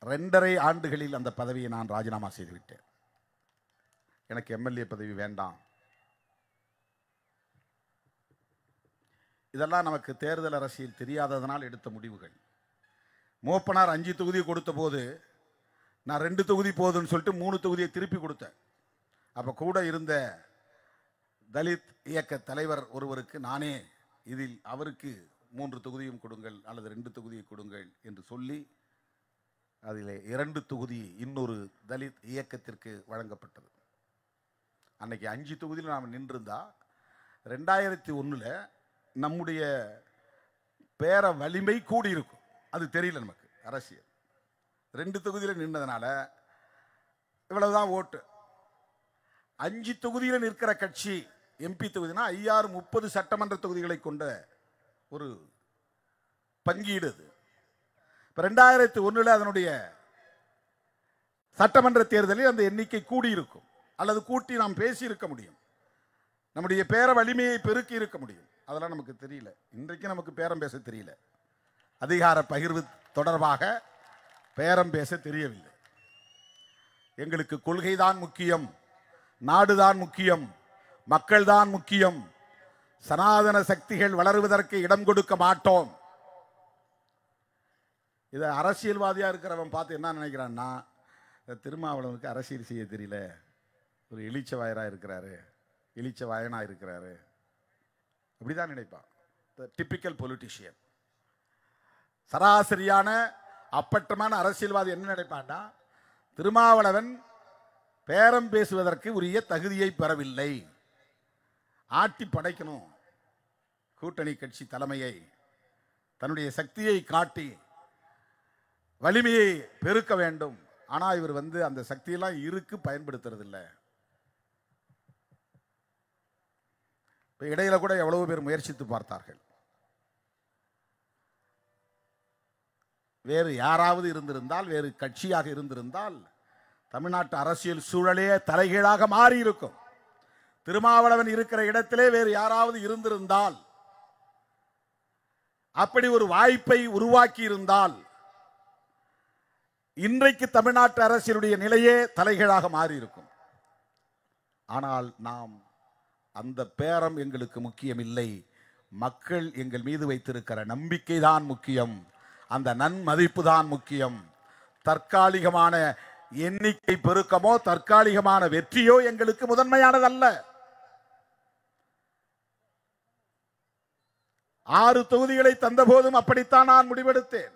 2.5 ஆண்டுகளில் அந்த பதவியை நான் ராஜினாமா செய்துவிட்டேன். எனக்கு எம்எல்ஏ பதவி வேண்டாம். இதெல்லாம் நமக்கு தேர்தல் அரசியல் தெரியாததனால் எடுத்த முடிவுகள். மூப்பனார் 5 தொகுதி கொடுத்த போது நான் 2 தொகுதி போதுன்னு சொல்லிட்டு 3 தொகுதியை திருப்பி கொடுத்தேன். அப்போ கூட இருந்த தலித் இயக்க தலைவர் ஒருவருக்கு நானே இதில் அவருக்கு 3 தொகுதியும் கொடுங்கள் அல்லது 2 தொகுதியை கொடுங்கள் என்று சொல்லி அதில் 2 தொகுதி இன்னொரு தலித் இயக்கத்திற்கு வழங்கப்பட்டது. அன்னைக்கு 5 தொகுதியில் நாம் நின்றிருந்தா 2001ல் நம்முடைய பேர வலிமை கூடியிருக்கும். அது தெரியல நமக்கு அரசியல். 2 தொகுதியில் நின்றதுனால இவ்வளவுதான் ஓட்டு. 5 தொகுதியில் நிற்கிற கட்சி எம்பி தொகுதினா 30 சட்டமன்ற தொகுதிகளை கொண்ட ஒரு பங்கீடு அது. இப்போ 2001 அதனுடைய சட்டமன்ற தேர்தலில் அந்த எண்ணிக்கை கூடியிருக்கும், அல்லது கூட்டி நாம் பேசி இருக்க முடியும், நம்முடைய பேர வலிமையை பெருக்கி இருக்க முடியும். அதெல்லாம் நமக்கு தெரியல. இன்றைக்கு நமக்கு பேரம் பேச தெரியல, அதிகார பகிர்வு தொடர்பாக பேரம் பேச தெரியவில்லை. எங்களுக்கு கொள்கைதான் முக்கியம், நாடுதான் முக்கியம், மக்கள்தான் முக்கியம். சனாதன சக்திகள் வளருவதற்கு இடம் கொடுக்க மாட்டோம். இதை அரசியல்வாதியா இருக்கிறவன் பார்த்து என்ன நினைக்கிறான்னா, திருமாவளவனுக்கு அரசியல் செய்ய தெரியல, ஒரு இளிச்ச வாயரா இருக்கிறாரு, இளிச்ச வாயனா இருக்கிறாரு, அப்படிதான் நினைப்பான். Typical politician. சராசரியான அப்பட்டமான அரசியல்வாதி என்ன நினைப்பான்னா, திருமாவளவன் பேரம் பேசுவதற்கு உரிய தகுதியை பெறவில்லை, ஆட்டி படைக்கணும், கூட்டணி கட்சி தலைமையை தன்னுடைய சக்தியை காட்டி வலிமையை பெருக்க வேண்டும். ஆனால் இவர் அந்த சக்தியெல்லாம் இருக்கு பயன்படுத்துறது இல்லை. இப்போ இடையில கூட எவ்வளவு பேர் முயற்சித்து பார்த்தார்கள். வேறு யாராவது இருந்திருந்தால், வேறு கட்சியாக இருந்திருந்தால் தமிழ்நாட்டு அரசியல் சூழலே தலைகீழாக மாறி இருக்கும். திருமாவளவன் இருக்கிற இடத்திலே வேறு யாராவது இருந்திருந்தால், அப்படி ஒரு வாய்ப்பை உருவாக்கி இருந்தால், இன்றைக்கு தமிழ்நாட்டு அரசியலுடைய நிலையே தலைகீழாக மாறி இருக்கும். ஆனால் நாம் அந்த பேரம் எங்களுக்கு முக்கியம் இல்லை. மக்கள் எங்கள் மீது வைத்திருக்கிற நம்பிக்கை தான் முக்கியம், அந்த நன்மதிப்பு தான் முக்கியம். தற்காலிகமான எண்ணிக்கை பெருக்கமோ தற்காலிகமான வெற்றியோ எங்களுக்கு முதன்மையானதல்ல. 6 தொகுதிகளை தந்த போதும் அப்படித்தான் நான் முடிவெடுத்தேன்.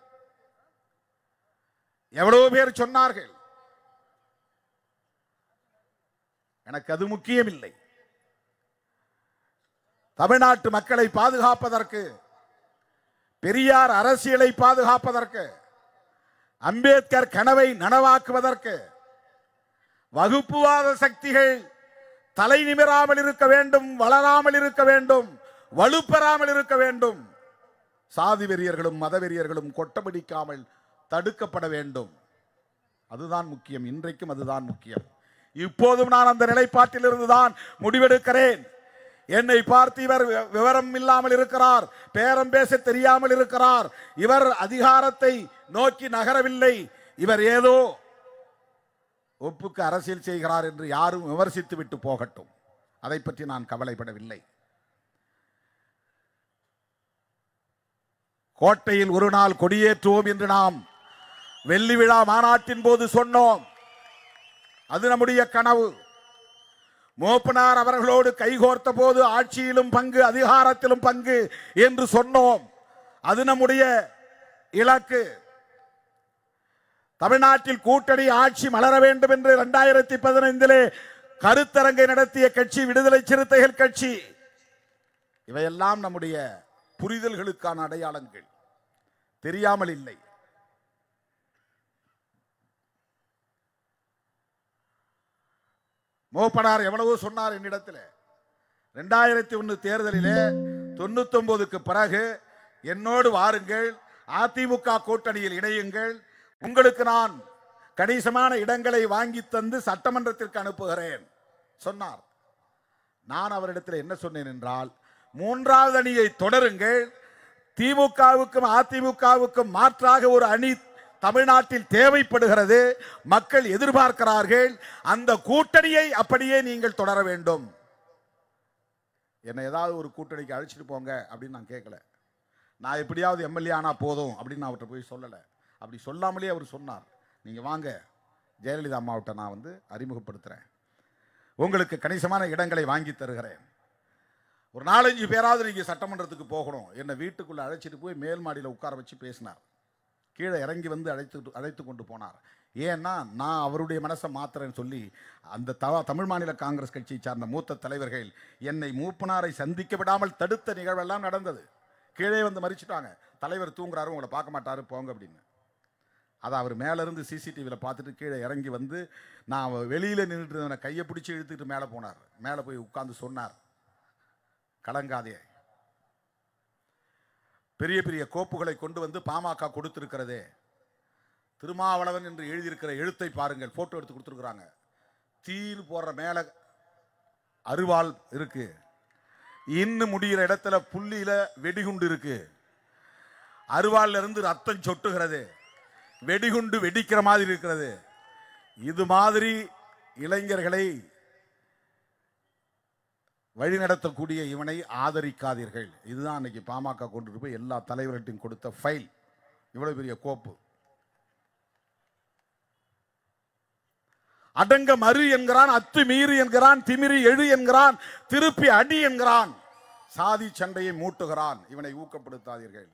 எவ்வளவு பேர் சொன்னார்கள், எனக்கு அது முக்கியம் இல்லை. தமிழ்நாட்டு மக்களை பாதுகாப்பதற்கு, பெரியார் அரசியலை பாதுகாப்பதற்கு, அம்பேத்கர் கனவை நனவாக்குவதற்கு, வகுப்புவாத சக்திகள் தலை நிமிராமல் இருக்க வேண்டும், வளராமல் இருக்க வேண்டும், வலுப்பெறாமல் இருக்க வேண்டும், சாதி வெறியர்களும் மத வெறியர்களும் கொட்டபிடிக்காமல் தடுக்கப்பட வேண்டும். அதுதான் முக்கியம். இன்றைக்கும் அதுதான் முக்கியம். இப்போதும் நான் அந்த நிலைப்பாட்டில் இருந்துதான் முடிவெடுக்கிறேன். என்னை பார்த்து இவர் விவரம் இல்லாமல் இருக்கிறார், பேரம் பேச தெரியாமல் இருக்கிறார், இவர் அதிகாரத்தை நோக்கி நகரவில்லை, இவர் ஏதோ ஒப்புக்கு அரசியல் செய்கிறார் என்று யாரும் விமர்சித்து விட்டு போகட்டும். அதை பற்றி நான் கவலைப்படவில்லை. கோட்டையில் ஒரு நாள் கொடியேற்றுவோம் என்று நாம் வெள்ளி விழா மாநாட்டின் போது சொன்னோம். அது நம்முடைய கனவு. மூப்பனார் அவர்களோடு கைகோர்த்த போது ஆட்சியிலும் பங்கு, அதிகாரத்திலும் பங்கு என்று சொன்னோம். அது நம்முடைய இலக்கு. தமிழ்நாட்டில் கூட்டணி ஆட்சி மலர வேண்டும் என்று 2015 கருத்தரங்கை நடத்திய கட்சி விடுதலை சிறுத்தைகள் கட்சி. இவையெல்லாம் நம்முடைய புரிதல்களுக்கான அடையாளங்கள், தெரியாமல் இல்லை. மூப்பனார் எவ்வளவோ சொன்னார் என்னிடத்தில். 2001 தேர்தலிலே 99க்கு பிறகு என்னோடு வாருங்கள், அதிமுக கூட்டணியில் இணையுங்கள், உங்களுக்கு நான் கணிசமான இடங்களை வாங்கி தந்து சட்டமன்றத்திற்கு அனுப்புகிறேன் சொன்னார். நான் அவரிடத்தில் என்ன சொன்னேன் என்றால், 3வது அணியை தொடருங்கள், திமுகவுக்கும் அதிமுகவுக்கும் மாற்றாக ஒரு அணி தமிழ்நாட்டில் தேவைப்படுகிறது, மக்கள் எதிர்பார்க்கிறார்கள், அந்த கூட்டணியை அப்படியே நீங்கள் தொடர வேண்டும். என்னை ஏதாவது ஒரு கூட்டணிக்கு அழைச்சிட்டு போங்க அப்படின்னு நான் கேட்கல. நான் எப்படியாவது எம்எல்ஏ ஆனா போதும் அப்படின்னு அவர்கிட்ட போய் சொல்லலை. அப்படி சொல்லாமலே அவர் சொன்னார், நீங்க வாங்க, ஜெயலலிதா அம்மாவிட்ட நான் அறிமுகப்படுத்துறேன், உங்களுக்கு கணிசமான இடங்களை வாங்கி தருகிறேன், ஒரு 4-5 பேராவது நீங்க சட்டமன்றத்துக்கு போகணும். என்னை வீட்டுக்குள்ள அழைச்சிட்டு போய் மேல் மாடியில் உட்கார வச்சு பேசினார். கீழே இறங்கி அழைத்து கொண்டு போனார். ஏன்னா நான் அவருடைய மனசை மாத்திரன்னு சொல்லி அந்த தமிழ் மாநில காங்கிரஸ் கட்சியை சார்ந்த மூத்த தலைவர்கள் என்னை மூப்பனாரை சந்திக்க விடாமல் தடுத்த நிகழ்வெல்லாம் நடந்தது. கீழே மறிச்சுட்டாங்க, தலைவர் தூங்குறாரு, உங்களை பார்க்க மாட்டாரு போங்க அப்படின்னு. அதை அவர் மேலேருந்து சிசிடிவியில் பார்த்துட்டு கீழே இறங்கி வந்து நான் வெளியில் நின்றுட்டு இருந்தவனை கையை பிடிச்சி இழுத்துட்டு மேலே போனார். மேலே போய் உட்கார்ந்து சொன்னார், கலங்காதே, பெரிய பெரிய கோப்புகளை கொண்டு வந்து பாமக கொடுத்திருக்கிறதே, திருமாவளவன் என்று எழுதியிருக்கிற எழுத்தை பாருங்கள், போட்டோ எடுத்து கொடுத்துருக்குறாங்க. தீன்னு போடுற மேலே அருவாள் இருக்கு, இன்னும் முடிகிற இடத்துல புள்ளியில வெடிகுண்டு இருக்கு, அருவாள்ல இருந்து ரத்தம் சொட்டுகிறது, வெடிகுண்டு வெடிக்கிற மாதிரி இருக்கிறது. இது மாதிரி இளைஞர்களை வழிநடத்தக்கூடிய இவனை ஆதரிக்காதீர்கள். இதுதான் அன்னைக்கு பாமக கொண்டு போய் எல்லா தலைவர்களையும் கொடுத்த ஃபைல். இவ்வளவு பெரிய கோப்பு. அடங்க மறு என்கிறான், அத்து மீறி என்கிறான், திமிரி எழு என்கிறான், திருப்பி அடி என்கிறான், சாதி சண்டையை மூட்டுகிறான். இவனை ஊக்கப்படுத்தாதீர்கள்.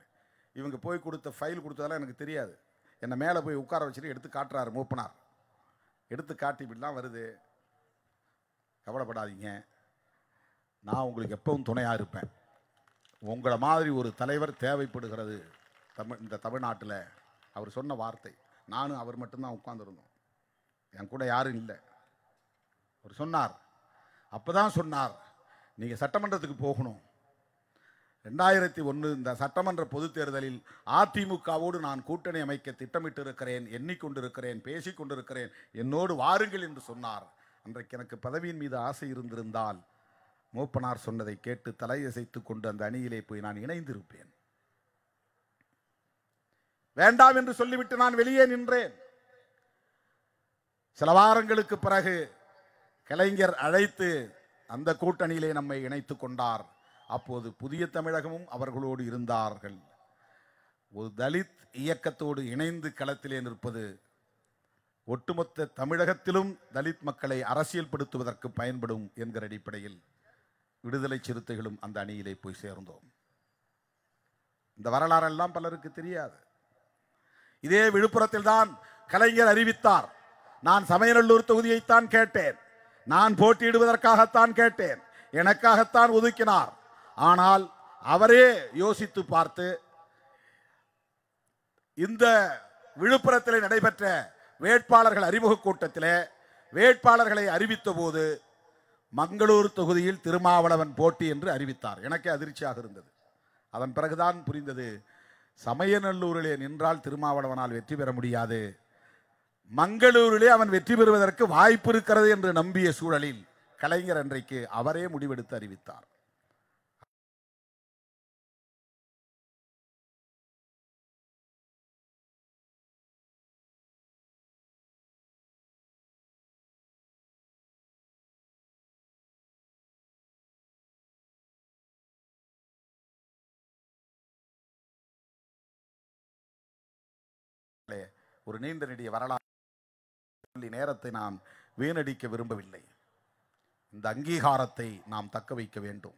இவங்க போய் கொடுத்த ஃபைல் கொடுத்ததெல்லாம் எனக்கு தெரியாது. என்னை மேலே போய் உட்கார வச்சுட்டு எடுத்து காட்டுறாரு மூப்பனார். எடுத்து காட்டி இப்படிலாம் வருது, கவலைப்படாதீங்க, நான் உங்களுக்கு எப்பவும் துணையாக இருப்பேன். உங்களை மாதிரி ஒரு தலைவர் தேவைப்படுகிறது இந்த தமிழ்நாட்டில். அவர் சொன்ன வார்த்தை. நானும் அவர் மட்டும்தான் உட்கார்ந்துருந்தோம், என் கூட யாரும் இல்லை. அவர் சொன்னார், அப்போதான் சொன்னார், நீங்கள் சட்டமன்றத்துக்கு போகணும். 2001 இந்த சட்டமன்ற பொதுத் தேர்தலில் அதிமுகவோடு நான் கூட்டணி அமைக்க திட்டமிட்டு இருக்கிறேன், எண்ணிக்கொண்டிருக்கிறேன், பேசிக் கொண்டிருக்கிறேன், என்னோடு வாருங்கள் என்று சொன்னார். அன்றைக்கு எனக்கு பதவியின் மீது ஆசை இருந்திருந்தால் மூப்பனார் சொன்னதை கேட்டு தலையசைத்துக் கொண்டு அந்த அணியிலே போய் நான் இணைந்திருப்பேன். வேண்டாம் என்று சொல்லிவிட்டு நான் வெளியே நின்றேன். சில வாரங்களுக்கு பிறகு கலைஞர் அழைத்து அந்த கூட்டணியிலே நம்மை இணைத்துக் கொண்டார். அப்போது புதிய தமிழகமும் அவர்களோடு இருந்தார்கள். ஒரு தலித் இயக்கத்தோடு இணைந்து களத்திலே நிற்பது ஒட்டுமொத்த தமிழகத்திலும் தலித் மக்களை அரசியல்படுத்துவதற்கு பயன்படும் என்கிற அடிப்படையில் விடுதலை சிறுத்தைகளும் அந்த அணியிலே போய் சேர்ந்தோம். இந்த வரலாறெல்லாம் பலருக்கு தெரியாது. இதே விழுப்புரத்தில் தான் கலைஞர் அறிவித்தார், நான் சமயநல்லூர் தொகுதியைத்தான் கேட்டேன், நான் போட்டியிடுவதற்காகத்தான் கேட்டேன், எனக்காகத்தான் ஒதுக்கினார். ஆனால் அவரே யோசித்து பார்த்து இந்த விழுப்புரத்தில் நடைபெற்ற வேட்பாளர்கள் அறிமுக கூட்டத்தில் வேட்பாளர்களை அறிவித்த போது மங்களூர் தொகுதியில் திருமாவளவன் போட்டி என்று அறிவித்தார். எனக்கே அதிர்ச்சியாக இருந்தது. அதன் பிறகுதான் புரிந்தது, சமயநல்லூரிலே நின்றால் திருமாவளவனால் வெற்றி பெற முடியாது, மங்களூரிலே அவன் வெற்றி பெறுவதற்கு வாய்ப்பு இருக்கிறது என்று நம்பிய சூழலில் கலைஞர் அன்றைக்கு அவரே முடிவெடுத்து அறிவித்தார். ஒரு நீண்ட நெடிய வரலாறு நேரத்தை நாம் வீணடிக்க விரும்பவில்லை. இந்த அங்கீகாரத்தை நாம் தக்க வைக்க வேண்டும்.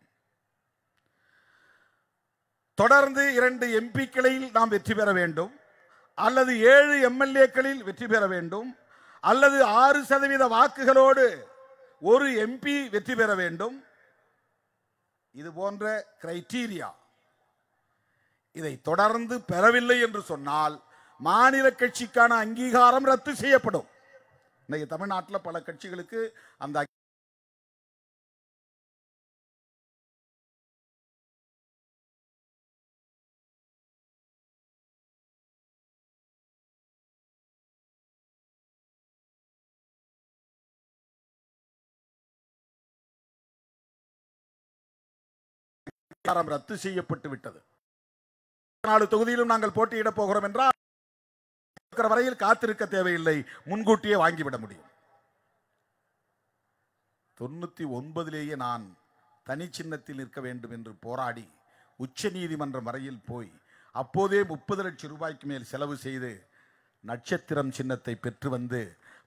தொடர்ந்து 2 எம்பிக்களில் நாம் வெற்றி பெற வேண்டும், அல்லது 7 எம்எல்ஏக்களில் வெற்றி பெற வேண்டும், அல்லது 6% வாக்குகளோடு ஒரு எம்பி வெற்றி பெற வேண்டும். இது போன்ற கிரைட்டீரியா. இதை தொடர்ந்து பெறவில்லை என்று சொன்னால் மாநில கட்சிக்கான அங்கீகாரம் ரத்து செய்யப்படும். இன்னைக்கு தமிழ்நாட்டில் பல கட்சிகளுக்கு அந்த அங்கீகாரம் ரத்து செய்யப்பட்டு விட்டது. 4 தொகுதியிலும் நாங்கள் போட்டியிட போகிறோம் என்றால் வரையில் காத்திருக்க தேவையில்லை, முன்கூட்டியே வாங்கிவிட முடியும். 99லேயே நான் தனி சின்னத்தில் நிற்க வேண்டும் என்று போராடி உச்ச நீதிமன்றம் வரையில் போய் அப்போதே 30 லட்சம் ரூபாய்க்கு மேல் செலவு செய்து நட்சத்திரம் சின்னத்தை பெற்று வந்து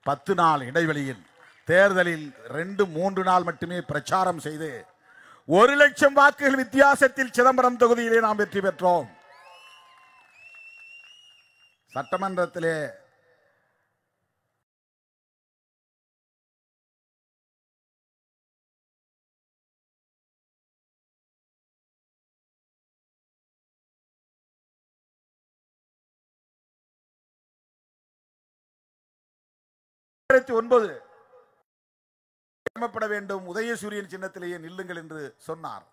10 நாள் இடைவெளியில் தேர்தலில் 2-3 நாள் மட்டுமே பிரச்சாரம் செய்து 1 லட்சம் வாக்குகள் வித்தியாசத்தில் சிதம்பரம் தொகுதியிலே நாம் வெற்றி பெற்றோம். சட்டமன்றத்திலே 2009 கிளம்பப்பட வேண்டும், உதயசூரியன் சின்னத்திலேயே நில்லுங்கள் என்று சொன்னார்.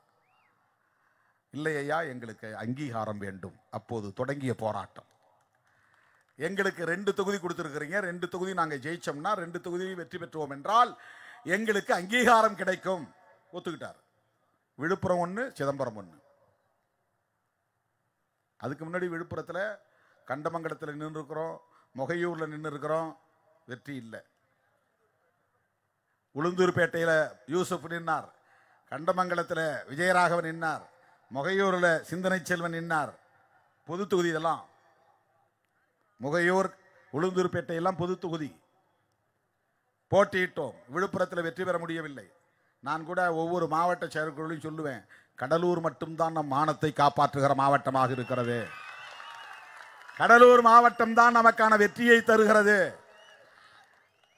இல்லையா, எங்களுக்கு அங்கீகாரம் வேண்டும். அப்போது தொடங்கிய போராட்டம். எங்களுக்கு 2 தொகுதி கொடுத்திருக்கிறீங்க, 2 தொகுதி நாங்கள் ஜெயிச்சோம்னா 2 தொகுதியும் வெற்றி பெற்றுவோம் என்றால் எங்களுக்கு அங்கீகாரம் கிடைக்கும். ஒத்துக்கிட்டார். விழுப்புரம் 1, சிதம்பரம் 1. அதுக்கு முன்னாடி விழுப்புரத்தில் கண்டமங்கலத்தில் நின்று இருக்கிறோம், மொகையூரில் நின்று இருக்கிறோம், வெற்றி இல்லை. உளுந்தூர்பேட்டையில் யூசுப் நின்னார், கண்டமங்கலத்தில் விஜயராகவன் நின்னார், மொகையூரில் சிந்தனை செல்வன் நின்னார். பொது தொகுதி இதெல்லாம். முகையூர், உளுந்தூர்பேட்டையெல்லாம் பொது தொகுதி. போட்டியிட்டோம், விழுப்புரத்தில் வெற்றி பெற முடியவில்லை. நான் கூட ஒவ்வொரு மாவட்ட செயற்குழுவையும் சொல்லுவேன், கடலூர் மட்டும்தான் நம் மானத்தை காப்பாற்றுகிற மாவட்டமாக இருக்கிறது. கடலூர் மாவட்டம் தான் நமக்கான வெற்றியை தருகிறது.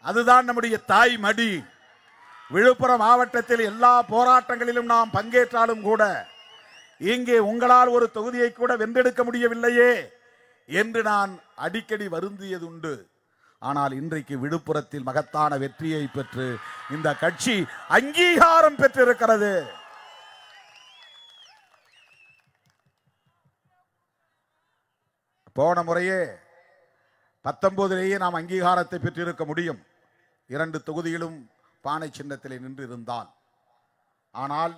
அதுதான் நம்முடைய தாய் மடி. விழுப்புரம் மாவட்டத்தில் எல்லா போராட்டங்களிலும் நாம் பங்கேற்றாலும் கூட இங்கே உங்களால் ஒரு தொகுதியை கூட வென்றெடுக்க முடியவில்லையே என்று நான் அடிக்கடி வருந்தியது உண்டு. ஆனால் இன்றைக்கு விழுப்புரத்தில் மகத்தான வெற்றியை பெற்று இந்த கட்சி அங்கீகாரம் பெற்றிருக்கிறது. போன முறையே 19 நாம் அங்கீகாரத்தை பெற்றிருக்க முடியும், 2 தொகுதியிலும் பானை சின்னத்திலே நின்று இருந்தால். ஆனால்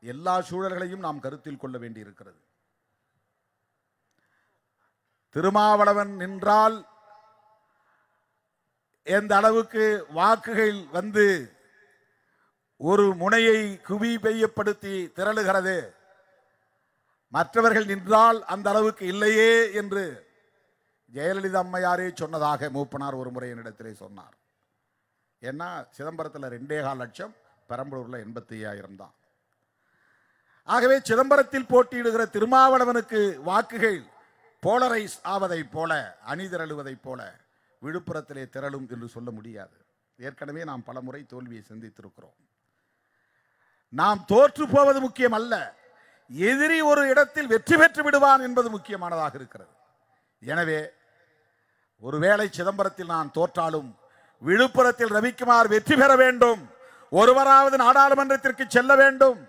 எல்லா சூழல்களையும் நாம் கருத்தில் கொள்ள வேண்டியிருக்கிறது. திருமாவளவன் நின்றால் எந்த அளவுக்கு வாக்குகள் வந்து ஒரு முனையை குவி பெய்யப்படுத்தி திரளுகிறது, மற்றவர்கள் நின்றால் அந்த அளவுக்கு இல்லையே என்று ஜெயலலிதா அம்மையாரே சொன்னதாக மூப்பனார் ஒரு முறை என்னிடத்திலே சொன்னார். ஏன்னா சிதம்பரத்தில் 2.25 லட்சம், பெரம்பலூரில் 85,000 தான். ஆகவே சிதம்பரத்தில் போட்டியிடுகிற திருமாவளவனுக்கு வாக்குகள் போலரைஸ் ஆவதை போல, அணி திரளுவதைப் போல விழுப்புரத்திலே திரளும் என்று சொல்ல முடியாது. ஏற்கனவே நாம் பல முறை தோல்வியை சந்தித்திருக்கிறோம். நாம் தோற்று போவது முக்கியம் அல்ல, எதிரி ஒரு இடத்தில் வெற்றி பெற்று விடுவான் என்பது முக்கியமானதாக இருக்கிறது. எனவே ஒருவேளை சிதம்பரத்தில் நான் தோற்றாலும் விழுப்புரத்தில் ரவிக்குமார் வெற்றி பெற வேண்டும், ஒருவராவது நாடாளுமன்றத்திற்கு செல்ல வேண்டும்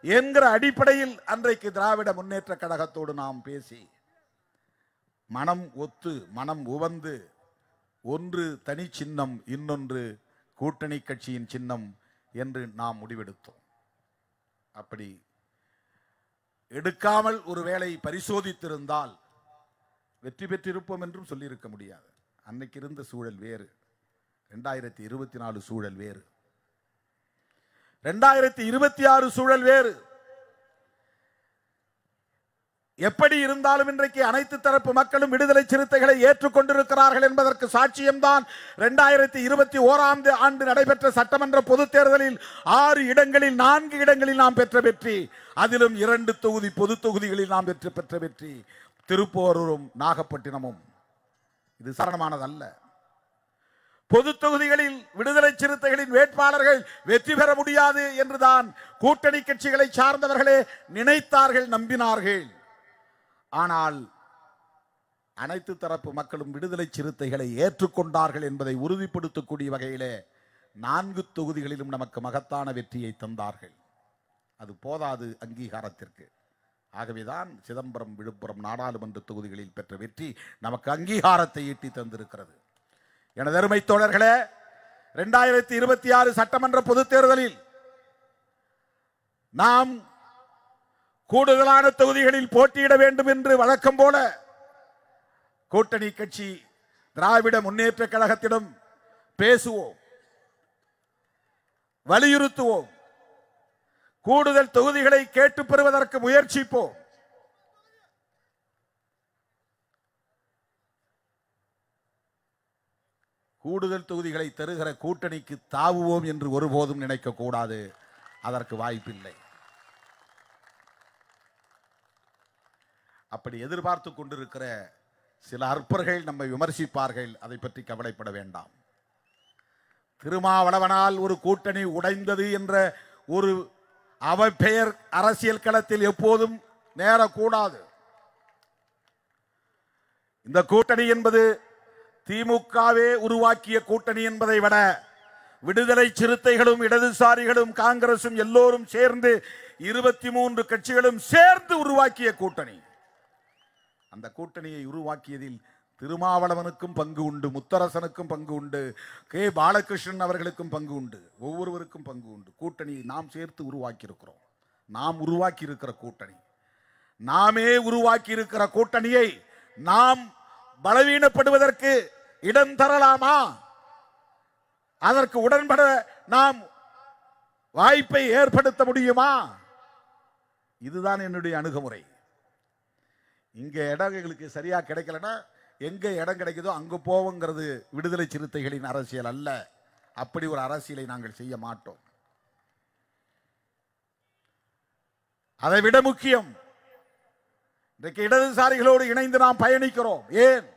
என்கிற அடிப்படையில் அன்றைக்கு திராவிட முன்னேற்ற கழகத்தோடு நாம் பேசி மனம் ஒத்து மனம் உவந்து ஒன்று தனி சின்னம், இன்னொன்று கூட்டணி கட்சியின் சின்னம் என்று நாம் முடிவெடுத்தோம். அப்படி எடுக்காமல் ஒருவேளை பரிசோதித்திருந்தால் வெற்றி பெற்றிருப்போம் என்றும் சொல்லியிருக்க முடியாது. அன்னைக்கு இருந்த சூழல் வேறு, 2024 சூழல் வேறு, 2026 சூழல் வேறு. எப்படி இருந்தாலும் இன்றைக்கு அனைத்து தரப்பு மக்களும் விடுதலை சிறுத்தைகளை ஏற்றுக்கொண்டிருக்கிறார்கள் என்பதற்கு சாட்சியம்தான் 2021 ஆண்டு நடைபெற்ற சட்டமன்ற பொதுத் தேர்தலில் 6 இடங்களில் 4 இடங்களில் நாம் பெற்ற வெற்றி, அதிலும் 2 தொகுதி பொது தொகுதிகளில் நாம் பெற்ற வெற்றி, திருப்போரூரும் நாகப்பட்டினமும். இது சாதாரணமானதல்ல. பொது தொகுதிகளில் விடுதலை சிறுத்தைகளின் வேட்பாளர்கள் வெற்றி பெற முடியாது என்றுதான் கூட்டணி கட்சிகளை சார்ந்தவர்களே நினைத்தார்கள், நம்பினார்கள். ஆனால் அனைத்து தரப்பு மக்களும் விடுதலை சிறுத்தைகளை ஏற்றுக்கொண்டார்கள் என்பதை உறுதிப்படுத்தக்கூடிய வகையிலே 4 தொகுதிகளிலும் நமக்கு மகத்தான வெற்றியை தந்தார்கள். அது போதாது அங்கீகாரத்திற்கு. ஆகவேதான் சிதம்பரம், விழுப்புரம் நாடாளுமன்ற தொகுதிகளில் பெற்ற வெற்றி நமக்கு அங்கீகாரத்தை ஈட்டி தந்திருக்கிறது. எனது அருமை தோழர்களே, 2026 சட்டமன்ற பொதுத் தேர்தலில் நாம் கூடுதலான தொகுதிகளில் போட்டியிட வேண்டும் என்று வழக்கம் போல கூட்டணி கட்சி திராவிட முன்னேற்ற கழகத்திடம் பேசுவோம், வலியுறுத்துவோம், கூடுதல் தொகுதிகளை கேட்டு பெறுவதற்கு முயற்சிப்போம். கூடுதல் தொகுதிகளை தருகிற கூட்டணிக்கு தாவுவோம் என்று ஒருபோதும் நினைக்க கூடாது. அதற்கு வாய்ப்பில்லை. அப்படி எதிர்பார்த்து கொண்டிருக்கிற சில அற்பர்கள் நம்மை விமர்சிப்பார்கள், அதை பற்றி கவலைப்பட வேண்டாம். திருமாவளவனால் ஒரு கூட்டணி உடைந்தது என்ற ஒரு அவப்பெயர் அரசியல் களத்தில் எப்போதும் நேரக்கூடாது. இந்த கூட்டணி என்பது திமுகவே உருவாக்கிய கூட்டணி என்பதை விட விடுதலை சிறுத்தைகளும் இடதுசாரிகளும் காங்கிரசும் எல்லோரும் சேர்ந்து 23 கட்சிகளும் சேர்ந்து உருவாக்கிய கூட்டணி. அந்த கூட்டணியை உருவாக்கியதில் திருமாவளவனுக்கும் பங்கு உண்டு, முத்தரசனுக்கும் பங்கு உண்டு, கே பாலகிருஷ்ணன் அவர்களுக்கும் பங்கு உண்டு, ஒவ்வொருவருக்கும் பங்கு உண்டு. கூட்டணியை நாம் சேர்த்து உருவாக்கி இருக்கிறோம். நாம் உருவாக்கி இருக்கிற கூட்டணி, நாமே உருவாக்கி இருக்கிற கூட்டணியை நாம் பலவீனப்படுவதற்கு இடம் தரலாமா? அதற்கு உடன்பட நாம் வாய்ப்பை ஏற்படுத்த முடியுமா? இதுதான் என்னுடைய அணுகுமுறை. இங்க இடம் எங்களுக்கு சரியா கிடைக்கலன்னா எங்க இடம் கிடைக்குதோ அங்க போவோங்கிறது விடுதலை சிறுத்தைகளின் அரசியல் அல்ல. அப்படி ஒரு அரசியலை நாங்கள் செய்ய மாட்டோம். அதை விட முக்கியம், இன்றைக்கு இடதுசாரிகளோடு இணைந்து நாம் பயணிக்கிறோம். ஏன்?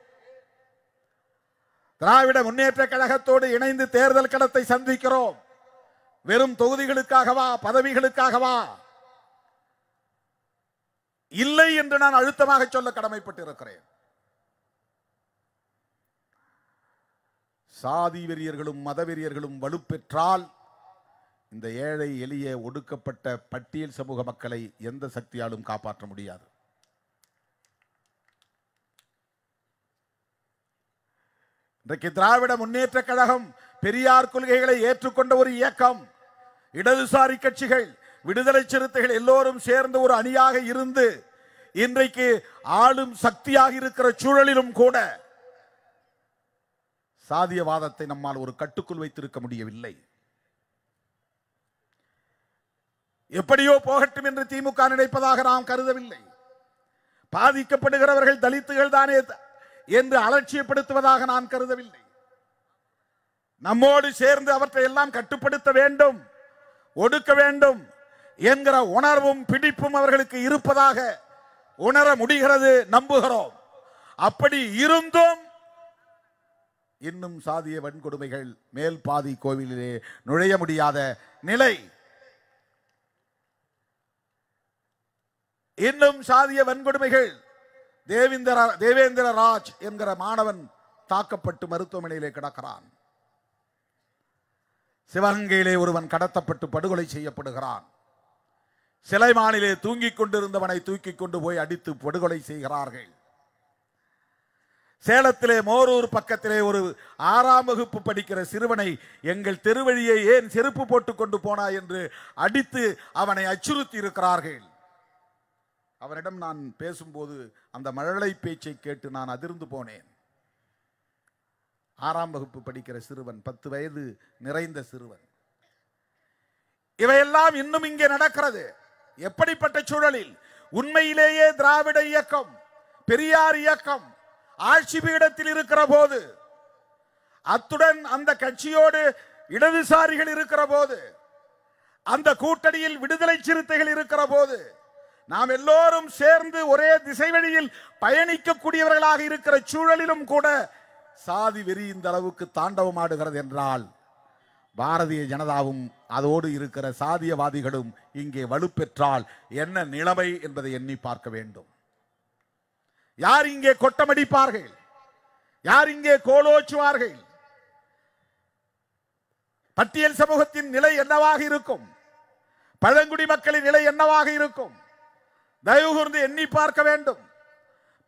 திராவிட முன்னேற்ற கழகத்தோடு இணைந்து தேர்தல் களத்தை சந்திக்கிறோம். வெறும் தொகுதிகளுக்காகவா, பதவிகளுக்காகவா? இல்லை என்று நான் அழுத்தமாக சொல்ல கடமைப்பட்டு இருக்கிறேன். சாதி வெறியர்களும் மதவெறியர்களும் வலுப்பெற்றால் இந்த ஏழை எளிய ஒடுக்கப்பட்ட பட்டியல் சமூக மக்களை எந்த சக்தியாலும் காப்பாற்ற முடியாது. இன்றைக்கு திராவிட முன்னேற்ற கழகம் பெரியார் கொள்கைகளை ஏற்றுக்கொண்ட ஒரு இயக்கம். இடதுசாரி கட்சிகள், விடுதலை சிறுத்தைகள் எல்லோரும் சேர்ந்து ஒரு அணியாக இருந்து இன்றைக்கு ஆளும் சக்தியாக இருக்கிற சூழலிலும் கூட சாதியவாதத்தை நம்மால் ஒரு கட்டுக்குள் வைத்திருக்க முடியவில்லை. எப்படியோ போகட்டும் என்று திமுக நினைப்பதாக நாம் கருதவில்லை. பாதிக்கப்படுகிறவர்கள் தலித்துகள் தானே என்று அலட்சியப்படுத்துவதாக நான் கருதவில்லை. நம்மோடு சேர்ந்து அவற்றை எல்லாம் கட்டுப்படுத்த வேண்டும், ஒடுக்க வேண்டும் என்கிற உணர்வும் பிடிப்பும் அவர்களுக்கு இருப்பதாக உணர முடிகிறது, நம்புகிறோம். அப்படி இருந்தும் இன்னும் சாதிய வன்கொடுமைகள் மேல் பாதி கோவிலிலே நுழைய முடியாத நிலை. இன்னும் சாதிய வன்கொடுமைகள். தேவேந்திர ராஜ் என்கிற மாணவன் தாக்கப்பட்டு மருத்துவமனையிலே கிடக்கிறான். சிவகங்கையிலே ஒருவன் கடத்தப்பட்டு படுகொலை செய்யப்படுகிறான். சிலைமானிலே தூங்கிக் கொண்டிருந்தவனை தூக்கிக் கொண்டு போய் அடித்து படுகொலை செய்கிறார்கள். சேலத்திலே மோரூர் பக்கத்திலே ஒரு 6ஆம் வகுப்பு படிக்கிற சிறுவனை எங்கள் தெருவழியை ஏன் செருப்பு போட்டுக் கொண்டு போனாய் என்று அடித்து அவனை அச்சுறுத்தி இருக்கிறார்கள். அவனிடம் நான் பேசும்போது அந்த மழலை பேச்சை கேட்டு நான் அதிர்ந்து போனேன். 6ஆம் வகுப்பு படிக்கிற சிறுவன், 10 வயது நிறைந்த சிறுவன். இவையெல்லாம் இன்னும் இங்கே நடக்கிறது. எப்படிப்பட்ட சூழலில்? உண்மையிலேயே திராவிட இயக்கம், பெரியார் இயக்கம் ஆட்சி பீடத்தில் இருக்கிற போது, அத்துடன் அந்த கட்சியோடு இடதுசாரிகள் இருக்கிற போது, அந்த கூட்டணியில் விடுதலை சிறுத்தைகள் இருக்கிற போது, நாம் எல்லோரும் சேர்ந்து ஒரே திசை வழியில் பயணிக்கக்கூடியவர்களாக இருக்கிற சூழலிலும் கூட சாதி வெறி இந்த அளவுக்கு தாண்டவமாடுகிறது என்றால், பாரதிய ஜனதாவும் அதோடு இருக்கிற சாதியவாதிகளும் இங்கே வலுப்பெற்றால் என்ன நிலைமை என்பதை எண்ணி பார்க்க வேண்டும். யார் இங்கே கொட்டமடிப்பார்கள்? யார் இங்கே கோலோச்சுவார்கள்? பட்டியல் சமூகத்தின் நிலை என்னவாக இருக்கும்? பழங்குடி மக்களின் நிலை என்னவாக இருக்கும்? தயவு கூர்ந்து எண்ணி பார்க்க வேண்டும்.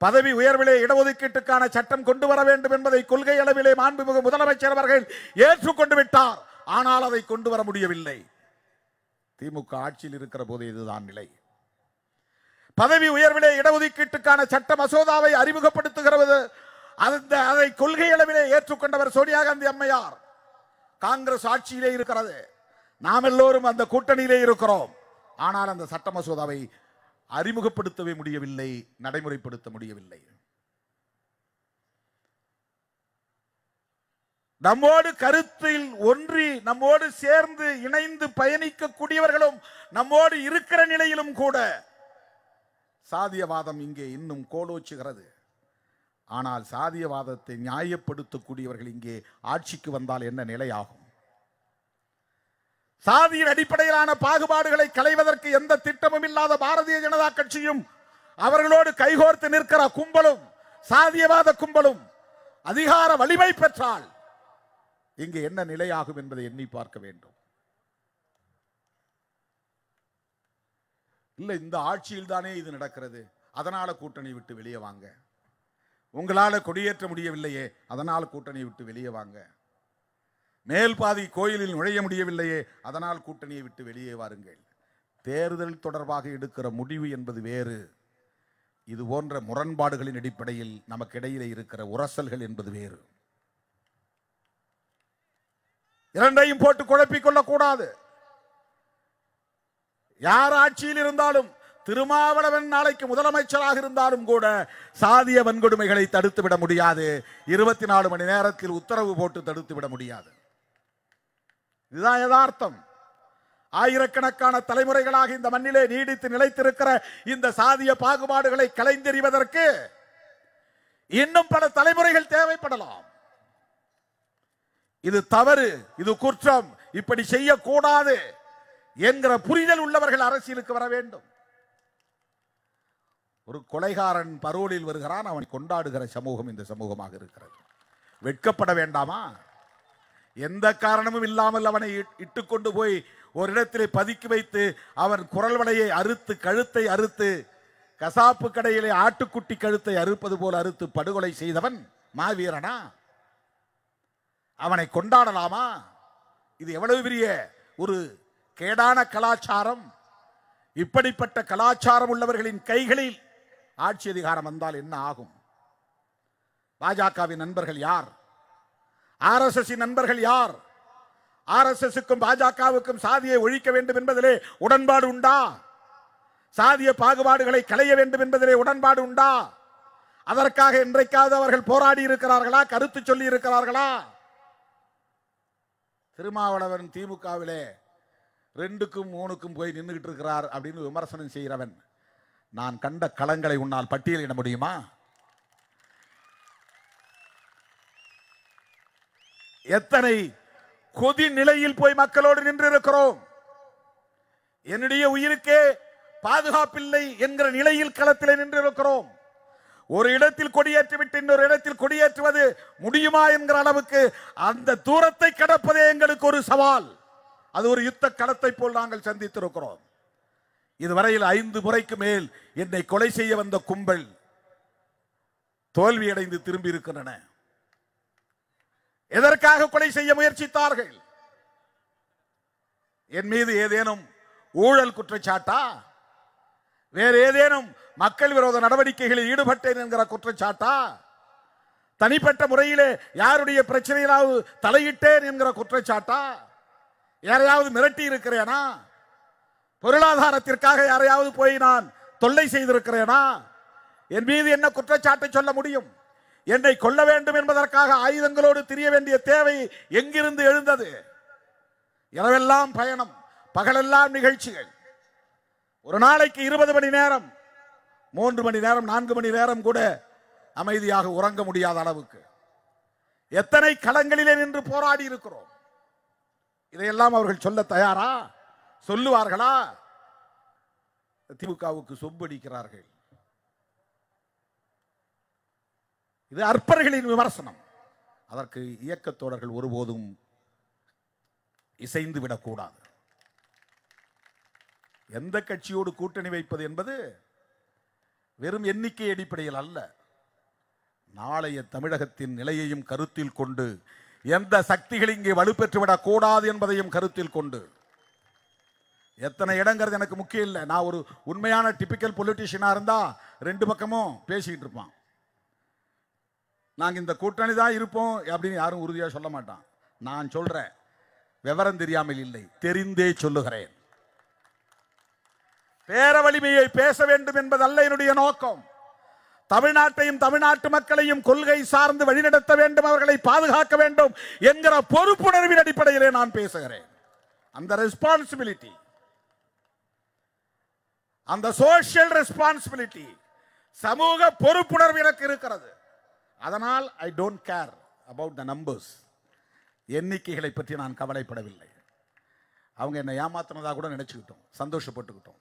பதவி உயர்விலே இடஒதுக்கீட்டுக்கான சட்டம் கொண்டு வர வேண்டும் என்பதை கொள்கை அளவிலே மாண்புமிகு முதலமைச்சர் அவர்கள் ஏற்றுக்கொண்டு விட்டார். ஆனால் அதை கொண்டு வர முடியவில்லை. திமுக ஆட்சியில் இருக்கிற போது இதுதான் நிலை. பதவி உயர்விலே இடஒதுக்கீட்டுக்கான சட்ட மசோதாவை அறிமுகப்படுத்துகிறது. அதை கொள்கை அளவிலே ஏற்றுக்கொண்டவர் சோனியா காந்தி அம்மையார். காங்கிரஸ் ஆட்சியிலே இருக்கிறது. நாம் எல்லோரும் அந்த கூட்டணியிலே இருக்கிறோம். ஆனால் அந்த சட்ட மசோதாவை அறிமுகப்படுத்தவே முடியவில்லை, நடைமுறைப்படுத்த முடியவில்லை. நம்மோடு கருத்தில் ஒன்றி நம்மோடு சேர்ந்து இணைந்து பயணிக்கக்கூடியவர்களும் நம்மோடு இருக்கிற நிலையிலும் கூட சாதியவாதம் இங்கே இன்னும் கோலோச்சுகிறது. ஆனால் சாதியவாதத்தை நியாயப்படுத்தக்கூடியவர்கள் இங்கே ஆட்சிக்கு வந்தால் என்ன நிலையாகும்? சாதியின் அடிப்படையிலான பாகுபாடுகளை களைவதற்கு எந்த திட்டமும் இல்லாத பாரதிய ஜனதா கட்சியும் அவர்களோடு கைகோர்த்து நிற்கிற கும்பலும் சாதியவாத கும்பலும் அதிகார வலிமை பெற்றால் இங்கு என்ன நிலையாகும் என்பதை எண்ணி பார்க்க வேண்டும். இல்ல, இந்த ஆட்சியில் தானே இது நடக்கிறது, அதனால கூட்டணி விட்டு வெளியே வாங்க. உங்களால கொடியேற்ற முடியவில்லையே, அதனால் கூட்டணி விட்டு வெளியே வாங்க. மேல் பாதி கோயிலில் நுழைய முடியவில்லையே, அதனால் கூட்டணியை விட்டு வெளியே வாருங்கள். தேர்தல் தொடர்பாக எடுக்கிற முடிவு என்பது வேறு. இது போன்ற முரண்பாடுகளின் அடிப்படையில் நமக்கு இடையிலே இருக்கிற உரசல்கள் என்பது வேறு. இரண்டையும் போட்டு குழப்பிக் கொள்ளக்கூடாது. யார் ஆட்சியில் இருந்தாலும், திருமாவளவன் நாளைக்கு முதலமைச்சராக இருந்தாலும் கூட சாதிய வன்கொடுமைகளை தடுத்துவிட முடியாது. 24 மணி நேரத்தில் உத்தரவு போட்டு தடுத்துவிட முடியாது. இதுதான் யதார்த்தம். ஆயிரக்கணக்கான தலைமுறைகளாக இந்த மண்ணிலே நீடித்து நிலைத்திருக்கிற இந்த சாதிய பாகுபாடுகளை களைந்தெறிவதற்கு இன்னும் பல தலைமுறைகள் தேவைப்படலாம். இது தவறு, இது குற்றம், இப்படி செய்யக்கூடாது என்கிற புரிதல் உள்ளவர்கள் அரசியலுக்கு வர வேண்டும். ஒரு கொலைகாரன் பரோலில் வருகிறான், அவனை கொண்டாடுகிற சமூகம் இந்த சமூகமாக இருக்கிறது. வெட்கப்பட வேண்டாமா? எந்த காரணமும் இல்லாமல் அவனை இட்டுக்கொண்டு போய் ஒரு இடத்திலே பதுக்கி வைத்து அவன் குரல் வளையை அறுத்து, கழுத்தை அறுத்து, கசாப்பு கடையிலே ஆட்டுக்குட்டி கழுத்தை அறுப்பது போல அறுத்து படுகொலை செய்தவன் மாவீரனா? அவனை கொண்டாடலாமா? இது எவ்வளவு பெரிய ஒரு கேடான கலாச்சாரம். இப்படிப்பட்ட கலாச்சாரம் உள்ளவர்களின் கைகளில் ஆட்சி அதிகாரம் வந்தால் என்ன ஆகும்? பாஜகவின் நண்பர்கள் யார்? RSS நண்பர்கள் யார்? RSSக்கும் பாஜகவுக்கும் சாதியை ஒழிக்க வேண்டும் என்பதிலே உடன்பாடு உண்டா? சாதிய பாகுபாடுகளை களைய வேண்டும் என்பதிலே உடன்பாடு உண்டா? அதற்காக இன்றைக்காவது அவர்கள் போராடி இருக்கிறார்களா? கருத்து சொல்லி இருக்கிறார்களா? திருமாவளவன் திமுகவிலே 2க்கும் 3க்கும் போய் நின்றுகிட்டு இருக்கிறார் அப்படின்னு விமர்சனம் செய்கிறவன், நான் கண்ட களங்களை உன்னால் பட்டியலிட முடியுமா? எத்தனை கொதி நிலையில் போய் மக்களோடு நின்று இருக்கிறோம். என்னுடைய உயிருக்கே பாதுகாப்பில்லை என்கிற நிலையில் களத்தில் நின்று இருக்கிறோம். ஒரு இடத்தில் கொடியேற்றி விட்டு இன்னொரு இடத்தில் கொடியேற்றுவது முடியுமா என்கிற அளவுக்கு அந்த தூரத்தை கடப்பதே எங்களுக்கு ஒரு சவால். அது ஒரு யுத்த களத்தை போல் நாங்கள் சந்தித்திருக்கிறோம். இதுவரையில் 5 முறைக்கு மேல் என்னை கொலை செய்ய வந்த கும்பல் தோல்வியடைந்து திரும்பி இருக்கின்றன. எதற்காக கொலை செய்ய முயற்சித்தார்கள்? என் மீது ஏதேனும் ஊழல் குற்றச்சாட்டா? வேறு ஏதேனும் மக்கள் விரோத நடவடிக்கைகளில் ஈடுபட்டேன் என்கிற குற்றச்சாட்டா? தனிப்பட்ட முறையிலே யாருடைய பிரச்சனையிலாவது தலையிட்டேன் என்கிற குற்றச்சாட்டா? யாரையாவது மிரட்டி இருக்கிறேனா? பொருளாதாரத்திற்காக யாரையாவது போய் நான் தொல்லை செய்திருக்கிறேனா? என் மீது என்ன குற்றச்சாட்டை சொல்ல முடியும்? என்னை கொல்ல வேண்டும் என்பதற்காக ஆயுதங்களோடு திரிய வேண்டிய தேவை எங்கிருந்து எழுந்தது? இரவெல்லாம் பயணம், பகலெல்லாம் நிகழ்ச்சிகள். ஒரு நாளைக்கு 20 மணி நேரம், 3 மணி நேரம், 4 மணி நேரம் கூட அமைதியாக உறங்க முடியாத அளவுக்கு எத்தனை களங்களிலே நின்று போராடி இருக்கிறோம். இதையெல்லாம் அவர்கள் சொல்ல தயாரா? சொல்லுவார்களா? திமுகவுக்கு சொம்படிக்கிறார்கள். இது அற்பர்களின் விமர்சனம். அதற்கு இயக்கத்தோழர்கள் ஒருபோதும் இசைந்து விடக்கூடாது. எந்த கட்சியோடு கூட்டணி வைப்பது என்பது வெறும் எண்ணிக்கை அடிப்படையில் அல்ல. நாளைய தமிழகத்தின் நிலையையும் கருத்தில் கொண்டு, எந்த சக்திகள் இங்கே வலுப்பெற்றுவிடக் கூடாது என்பதையும் கருத்தில் கொண்டு, எத்தனை இடங்கிறது எனக்கு முக்கியம் இல்லை. நான் ஒரு உண்மையான டிபிக்கல் பொலிட்டிஷியனா இருந்தா 2 பக்கமும் பேசிக்கிட்டு இருப்பான். நாங்கள் இந்த கூட்டணி தான் இருப்போம் அப்படின்னு யாரும் உறுதியாக சொல்ல மாட்டான். நான் சொல்றேன், விவரம் தெரியாமல் இல்லை, தெரிந்தே சொல்லுகிறேன். பேர வலிமையை பேச வேண்டும் என்பதல்ல என்னுடைய நோக்கம். தமிழ்நாட்டையும் தமிழ்நாட்டு மக்களையும் கொள்கை சார்ந்து வழிநடத்த வேண்டும், அவர்களை பாதுகாக்க வேண்டும் என்கிற பொறுப்புணர்வின் அடிப்படையிலே நான் பேசுகிறேன். அந்த ரெஸ்பான்சிபிலிட்டி, அந்த சோஷியல் ரெஸ்பான்சிபிலிட்டி, சமூக பொறுப்புணர்வு எனக்கு இருக்கிறது. அதனால் I don't care about the numbers. எண்ணிக்கைகளை பற்றி நான் கவலைப்படவில்லை. அவங்க என்னை ஏமாத்தினதா கூட நினைச்சுக்கிட்டோம், சந்தோஷப்பட்டுக்கிட்டோம்.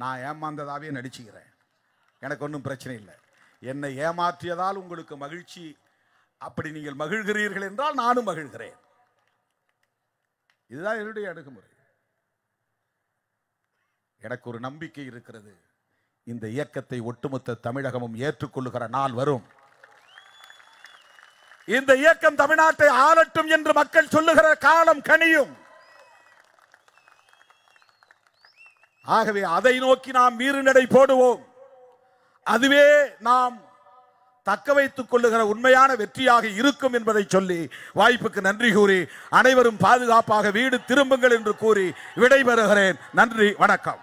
நான் ஏமாந்ததாவே நடிச்சுக்கிறேன், எனக்கு ஒன்றும் பிரச்சனை இல்லை. என்னை ஏமாற்றியதால் உங்களுக்கு மகிழ்ச்சி அப்படி நீங்கள் மகிழ்கிறீர்கள் என்றால் நானும் மகிழ்கிறேன். இதுதான் என்னுடைய அணுகுமுறை. எனக்கு ஒரு நம்பிக்கை இருக்கிறது, இந்த இயக்கத்தை ஒட்டுமொத்த தமிழகமும் ஏற்றுக்கொள்ளுகிற நாள் வரும். இந்த இயக்கம் தமிழ்நாட்டை ஆளட்டும் என்று மக்கள் சொல்லுகிற காலம் கனியும். ஆகவே அதை நோக்கி நாம் வீறுநடை போடுவோம். அதுவே நாம் தக்க வைத்துக் கொள்ளுகிற உண்மையான வெற்றியாக இருக்கும் என்பதை சொல்லி வாய்ப்புக்கு நன்றி கூறி அனைவரும் பாதுகாப்பாக வீடு திரும்புங்கள் என்று கூறி விடைபெறுகிறேன். நன்றி, வணக்கம்.